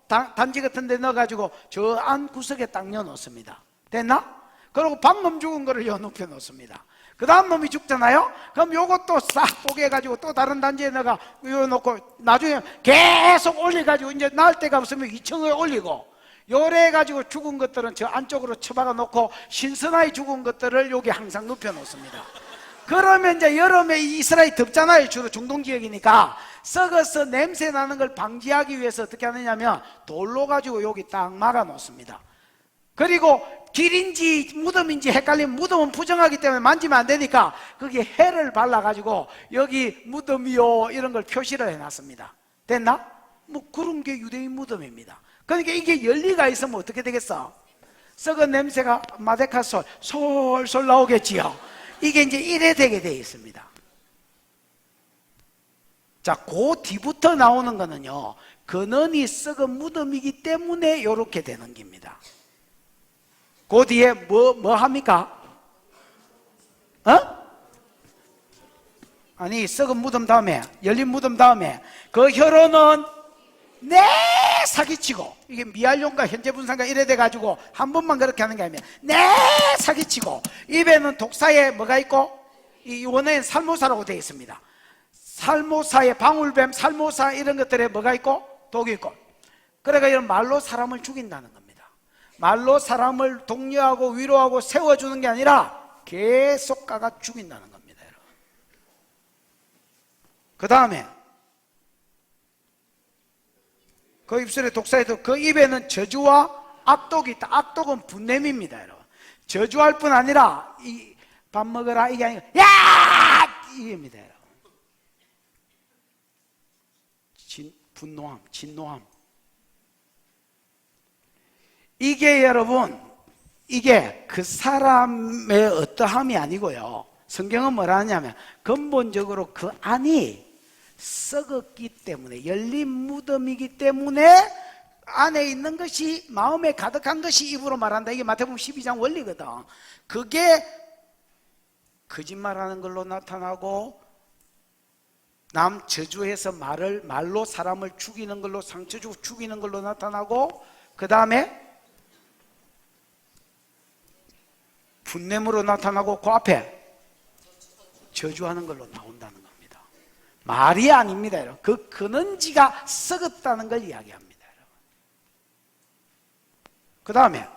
단지 같은 데 넣어가지고 저 안 구석에 딱 넣어놓습니다. 됐나? 그리고 방금 죽은 거를 요 눕혀 놓습니다. 그 다음 놈이 죽잖아요. 그럼 요것도 싹 뽀개가지고 또 다른 단지에 넣어가 요 놓고 나중에 계속 올려가지고 이제 나을 데가 없으면 2층에 올리고, 요래 가지고 죽은 것들은 저 안쪽으로 처박아 놓고 신선하게 죽은 것들을 여기 항상 눕혀 놓습니다. 그러면 이제 여름에 이스라엘 덥잖아요. 주로 중동 지역이니까 썩어서 냄새 나는 걸 방지하기 위해서 어떻게 하느냐면 돌로 가지고 여기 딱 막아 놓습니다. 그리고 길인지 무덤인지 헷갈리면 무덤은 부정하기 때문에 만지면 안 되니까 거기에 해를 발라가지고 여기 무덤이요 이런 걸 표시를 해놨습니다. 됐나? 뭐 그런 게 유대인 무덤입니다. 그러니까 이게 열리가 있으면 어떻게 되겠어? 썩은 냄새가 마데카솔 솔솔 나오겠지요. 이게 이제 이래 되게 되어 있습니다. 자, 그 뒤부터 나오는 거는요, 근원이 썩은 무덤이기 때문에 이렇게 되는 겁니다. 그 뒤에 뭐 합니까? 아니, 썩은 무덤 다음에, 열린 무덤 다음에, 그 혀로는 내 사기치고, 이게 미알용과 현재분산과 이래 돼가지고 한 번만 그렇게 하는 게 아니라 내 사기치고, 입에는 독사에 뭐가 있고, 이 원어에는 살모사라고 되어 있습니다. 살모사에 방울뱀, 살모사 이런 것들에 뭐가 있고, 독이 있고, 그러니까 이런 말로 사람을 죽인다는 겁니다. 말로 사람을 독려하고 위로하고 세워주는 게 아니라 계속 까가 죽인다는 겁니다. 여러분. 그 다음에 그 입술에 독사에도 그 입에는 저주와 악독이 있다. 악독은 분냄입니다. 여러분. 저주할 뿐 아니라 밥 먹어라 이게 아니라 야! 이게입니다. 여러분. 분노함, 진노함. 이게 여러분, 이게 그 사람의 어떠함이 아니고요. 성경은 뭐라 하냐면 근본적으로 그 안이 썩었기 때문에, 열린 무덤이기 때문에 안에 있는 것이, 마음에 가득한 것이 입으로 말한다. 이게 마태복음 12장 원리거든. 그게 거짓말하는 걸로 나타나고, 남 저주해서 말로 사람을 죽이는 걸로, 상처 주고 죽이는 걸로 나타나고, 그 다음에 분냄으로 나타나고, 그 앞에 저주하는 걸로 나온다는 겁니다. 말이 아닙니다, 여러분. 그 근원지가 썩었다는 걸 이야기합니다, 여러분. 그 다음에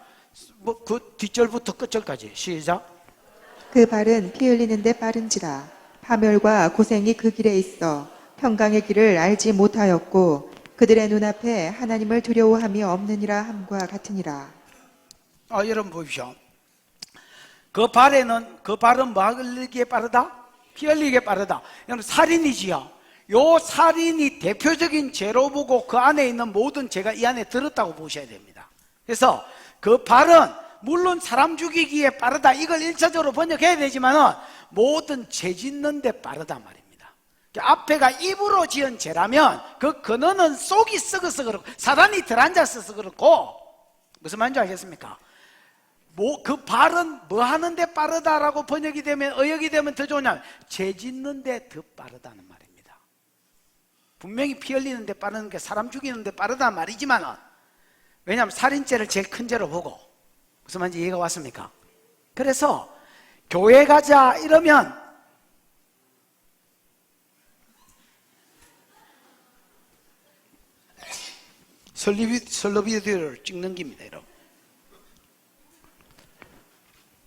그 뒷절부터 끝절까지 시작.
그 발은 피 흘리는데 빠른지라 파멸과 고생이 그 길에 있어 평강의 길을 알지 못하였고 그들의 눈앞에 하나님을 두려워함이 없느니라 함과 같으니라.
여러분 보십시오. 그 발은 뭐 흘리기에 빠르다? 피 흘리기에 빠르다. 여러분, 살인이지요. 요 살인이 대표적인 죄로 보고 그 안에 있는 모든 죄가 이 안에 들었다고 보셔야 됩니다. 그래서 그 발은 물론 사람 죽이기에 빠르다, 이걸 1차적으로 번역해야 되지만은 모든 죄 짓는 데 빠르다 말입니다. 앞에가 입으로 지은 죄라면 그 근원은 속이 썩어서 그렇고 사단이 들어앉아서 그렇고, 무슨 말인지 알겠습니까? 그 발은 뭐 하는데 빠르다라고 번역이 되면, 의역이 되면 더 좋으냐면 죄 짓는데 더 빠르다는 말입니다. 분명히 피 흘리는데 빠르는 게 사람 죽이는데 빠르다는 말이지만, 왜냐하면 살인죄를 제일 큰 죄로 보고, 무슨 말인지 이해가 왔습니까? 그래서 교회 가자 이러면 설러비디오를 찍는 겁니다, 여러분.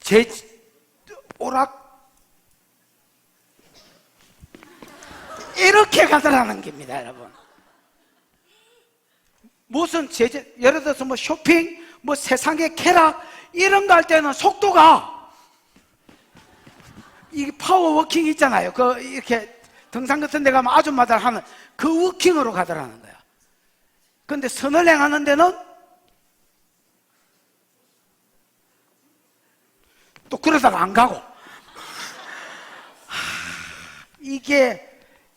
제 오락 이렇게 가더라는 겁니다, 여러분. 무슨 예를 들어서 뭐 쇼핑, 뭐 세상의 쾌락 이런 거 할 때는 속도가, 이 파워워킹 있잖아요. 그 이렇게 등산 같은 데 가면 아줌마들 하는 그 워킹으로 가더라는 거야. 근데 선을 행하는 데는 또 그러다가 안 가고. 이게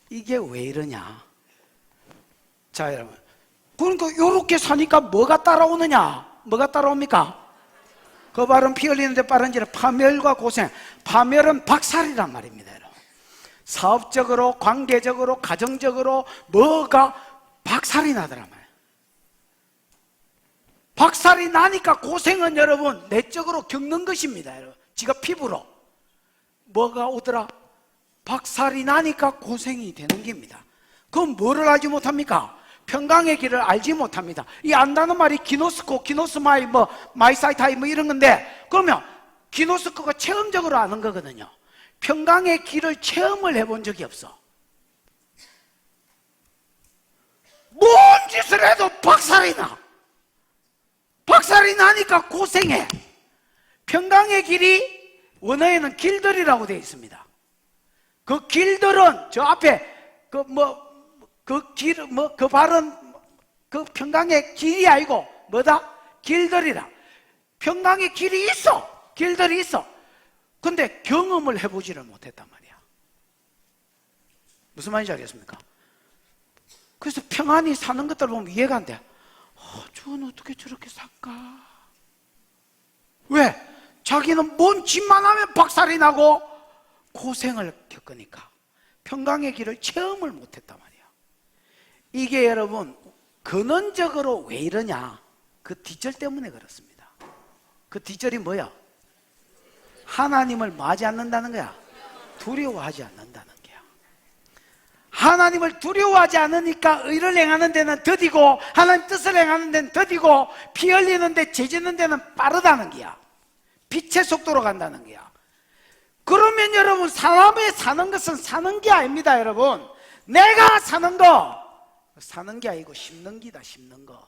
왜 이러냐? 자, 여러분, 그러니까 요렇게 사니까 뭐가 따라오느냐? 뭐가 따라옵니까? 그 발은 피 흘리는데 빠른지라 파멸과 고생. 파멸은 박살이란 말입니다, 여러분. 사업적으로, 관계적으로, 가정적으로 뭐가 박살이 나더란 말이에요. 박살이 나니까 고생은 여러분 내적으로 겪는 것입니다, 여러분. 지가 피부로 뭐가 오더라? 박살이 나니까 고생이 되는 겁니다. 그럼 뭐를 알지 못합니까? 평강의 길을 알지 못합니다. 이 안다는 말이 기노스코, 기노스마이, 뭐 마이사이타이 뭐 이런 건데, 그러면 기노스코가 체험적으로 아는 거거든요. 평강의 길을 체험을 해본 적이 없어. 뭔 짓을 해도 박살이 나. 박살이 나니까 고생해. 평강의 길이 원어에는 길들이라고 되어 있습니다. 그 길들은 저 앞에 그 발은 그 평강의 길이 아니고 뭐다? 길들이라. 평강의 길이 있어. 길들이 있어. 근데 경험을 해보지를 못했단 말이야. 무슨 말인지 알겠습니까? 그래서 평안히 사는 것들 보면 이해가 안 돼. 저건 어떻게 저렇게 살까? 왜? 자기는 뭔 짓만 하면 박살이 나고 고생을 겪으니까 평강의 길을 체험을 못했단 말이야. 이게 여러분 근원적으로 왜 이러냐? 그 뒷절 때문에 그렇습니다. 그 뒷절이 뭐야? 하나님을 맞지 않는다는 거야. 두려워하지 않는다는 거야. 하나님을 두려워하지 않으니까 의를 행하는 데는 더디고 하나님 뜻을 행하는 데는 더디고 피 흘리는데 죄 짓는 데는 빠르다는 거야. 빛의 속도로 간다는 거야. 그러면 여러분 사람이 사는 것은 사는 게 아닙니다, 여러분. 내가 사는 거 사는 게 아니고 심는 기다. 심는 거.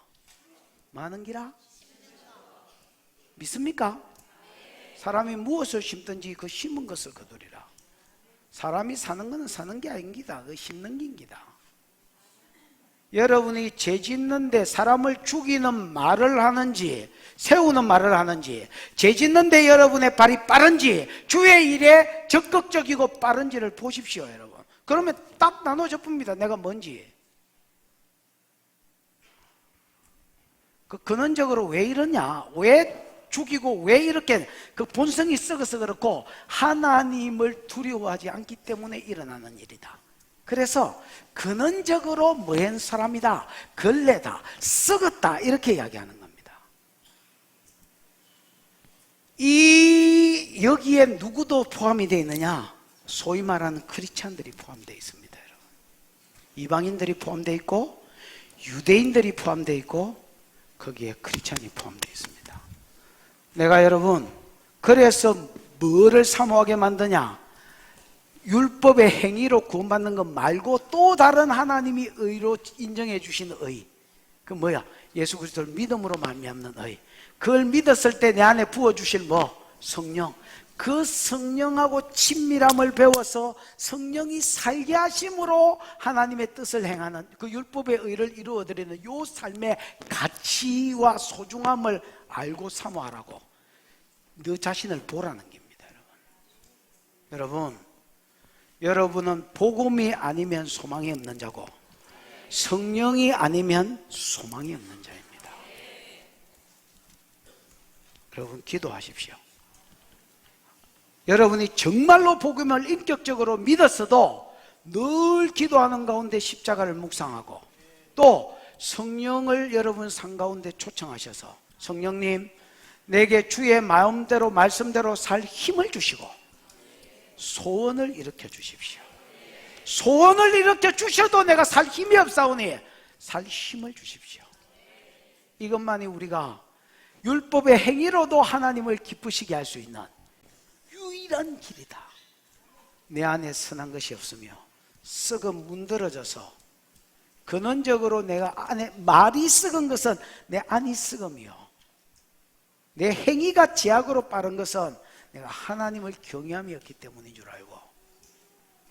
뭐 하는 기라? 믿습니까? 사람이 무엇을 심든지 그 심은 것을 거두리라. 사람이 사는 것은 사는 게 아닙니다. 그 심는 기입니다. 여러분이 죄 짓는데 사람을 죽이는 말을 하는지 세우는 말을 하는지, 죄 짓는데 여러분의 발이 빠른지, 주의 일에 적극적이고 빠른지를 보십시오, 여러분. 그러면 딱 나눠져 봅니다. 내가 뭔지. 근원적으로 왜 이러냐, 왜 죽이고 왜 이렇게 그 본성이 썩어서 그렇고 하나님을 두려워하지 않기 때문에 일어나는 일이다. 그래서 근원적으로 뭐한 사람이다, 걸레다, 썩었다, 이렇게 이야기하는 겁니다. 여기에 누구도 포함이 되어 있느냐? 소위 말하는 크리스찬들이 포함되어 있습니다, 여러분. 이방인들이 포함되어 있고 유대인들이 포함되어 있고 거기에 크리스찬이 포함되어 있습니다. 내가 여러분, 그래서 뭐를 사모하게 만드냐? 율법의 행위로 구원받는 것 말고 또 다른 하나님이 의로 인정해 주신 의, 그 뭐야? 예수 그리스도를 믿음으로 말미암는 의. 그걸 믿었을 때 내 안에 부어주실 뭐? 성령. 그 성령하고 친밀함을 배워서 성령이 살게 하심으로 하나님의 뜻을 행하는 그 율법의 의를 이루어드리는 요 삶의 가치와 소중함을 알고 사모하라고, 너 자신을 보라는 겁니다, 여러분. 여러분은 복음이 아니면 소망이 없는 자고 성령이 아니면 소망이 없는 자입니다. 여러분, 기도하십시오. 여러분이 정말로 복음을 인격적으로 믿었어도 늘 기도하는 가운데 십자가를 묵상하고 또 성령을 여러분 상 가운데 초청하셔서, 성령님, 내게 주의 마음대로 말씀대로 살 힘을 주시고 소원을 일으켜 주십시오. 소원을 일으켜 주셔도 내가 살 힘이 없사오니 살 힘을 주십시오. 이것만이 우리가 율법의 행위로도 하나님을 기쁘시게 할 수 있는 유일한 길이다. 내 안에 선한 것이 없으며 썩어 문드러져서, 근원적으로 내가 안에 말이 썩은 것은 내 안이 썩음이요, 내 행위가 제약으로 빠른 것은 내가 하나님을 경외함이 없기 때문인 줄 알고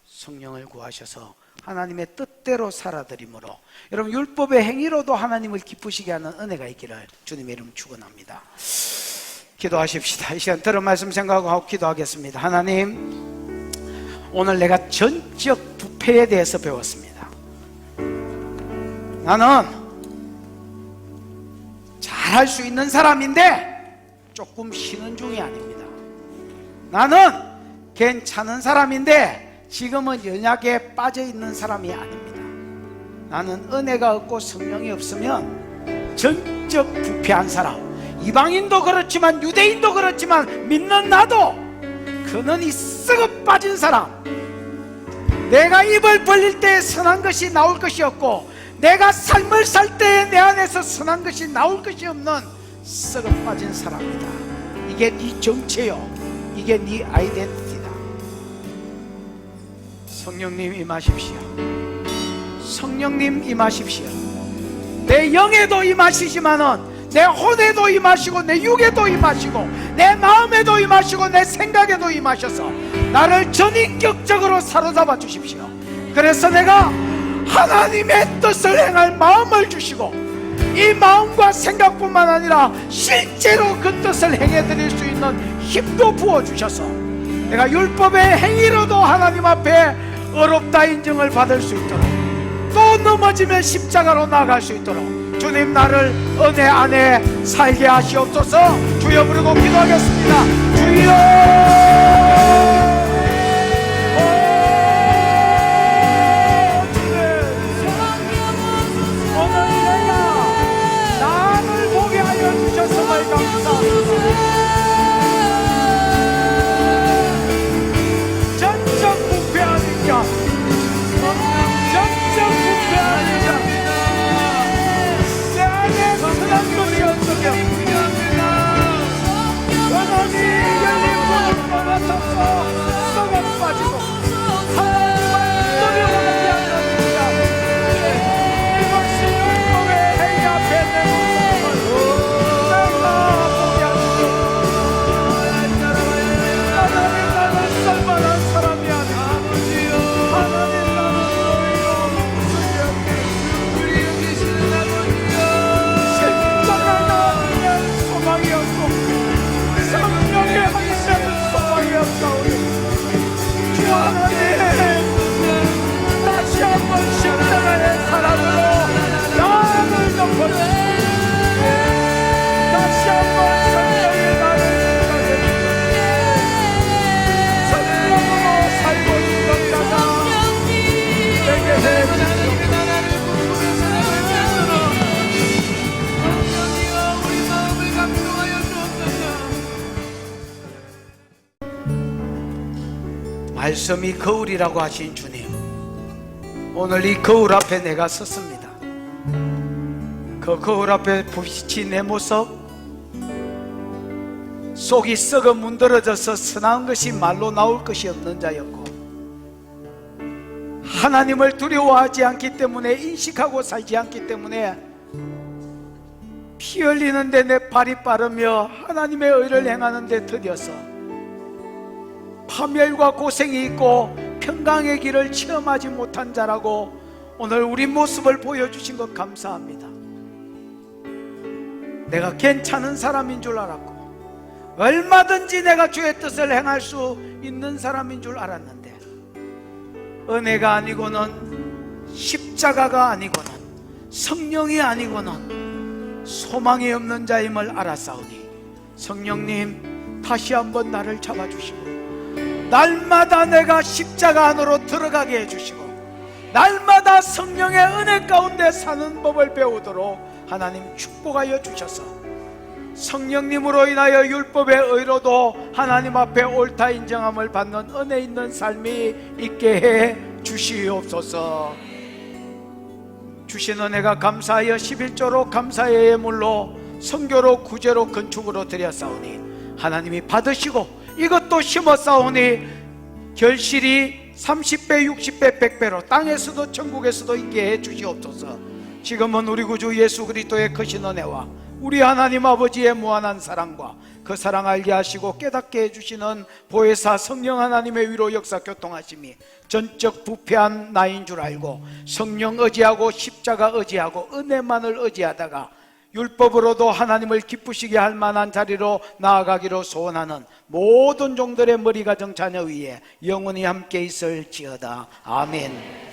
성령을 구하셔서 하나님의 뜻대로 살아드림으로 여러분 율법의 행위로도 하나님을 기쁘시게 하는 은혜가 있기를 주님의 이름 축원합니다. 기도하십시다. 이 시간 들은 말씀 생각하고 기도하겠습니다. 하나님, 오늘 내가 전적 부패에 대해서 배웠습니다. 나는 잘할 수 있는 사람인데 조금 쉬는 중이 아닙니다. 나는 괜찮은 사람인데 지금은 연약에 빠져있는 사람이 아닙니다. 나는 은혜가 없고 성령이 없으면 전적 부패한 사람, 이방인도 그렇지만 유대인도 그렇지만 믿는 나도 그는 썩어 빠진 사람, 내가 입을 벌릴 때 선한 것이 나올 것이 없고 내가 삶을 살 때 내 안에서 선한 것이 나올 것이 없는 썩어 빠진 사람이다. 이게 네 정체요, 이게 네 아이덴티티다. 성령님 임하십시오. 성령님 임하십시오. 내 영에도 임하시지만은 내 혼에도 임하시고 내 육에도 임하시고 내 마음에도 임하시고 내 생각에도 임하셔서 나를 전인격적으로 사로잡아 주십시오. 그래서 내가 하나님의 뜻을 행할 마음을 주시고 이 마음과 생각뿐만 아니라 실제로 그 뜻을 행해드릴 수 있는 힘도 부어주셔서 내가 율법의 행위로도 하나님 앞에 어렵다 인정을 받을 수 있도록, 또 넘어지면 십자가로 나아갈 수 있도록 주님 나를 은혜 안에 살게 하시옵소서. 주여 부르고 기도하겠습니다. 주여. 하나님 열린 문을 받아서 말씀이 거울이라고 하신 주님, 오늘 이 거울 앞에 내가 섰습니다. 그 거울 앞에 비친 내 모습, 속이 썩어 문드러져서 선한 것이 말로 나올 것이 없는 자였고, 하나님을 두려워하지 않기 때문에, 인식하고 살지 않기 때문에 피 흘리는데 내 발이 빠르며 하나님의 의를 행하는 데 더뎌서 파멸과 고생이 있고 평강의 길을 체험하지 못한 자라고 오늘 우리 모습을 보여주신 것 감사합니다. 내가 괜찮은 사람인 줄 알았고, 얼마든지 내가 주의 뜻을 행할 수 있는 사람인 줄 알았는데, 은혜가 아니고는 십자가가 아니고는 성령이 아니고는 소망이 없는 자임을 알았사오니, 성령님 다시 한번 나를 잡아주시고 날마다 내가 십자가 안으로 들어가게 해주시고 날마다 성령의 은혜 가운데 사는 법을 배우도록 하나님 축복하여 주셔서 성령님으로 인하여 율법의 의로도 하나님 앞에 옳다 인정함을 받는 은혜 있는 삶이 있게 해 주시옵소서. 주신 은혜가 감사하여 11조로 감사의 예물로 선교로 구제로 건축으로 드렸사오니 하나님이 받으시고 이것도 심었사오니 결실이 30배 60배 100배로 땅에서도 천국에서도 있게 해 주시옵소서. 지금은 우리 구주 예수 그리스도의 크신 은혜와 우리 하나님 아버지의 무한한 사랑과 그 사랑 알게 하시고 깨닫게 해주시는 보혜사 성령 하나님의 위로 역사 교통하심이 전적 부패한 나인 줄 알고 성령 의지하고 십자가 의지하고 은혜만을 의지하다가 율법으로도 하나님을 기쁘시게 할 만한 자리로 나아가기로 소원하는 모든 종들의 머리 가정 자녀 위에 영원히 함께 있을지어다. 아멘.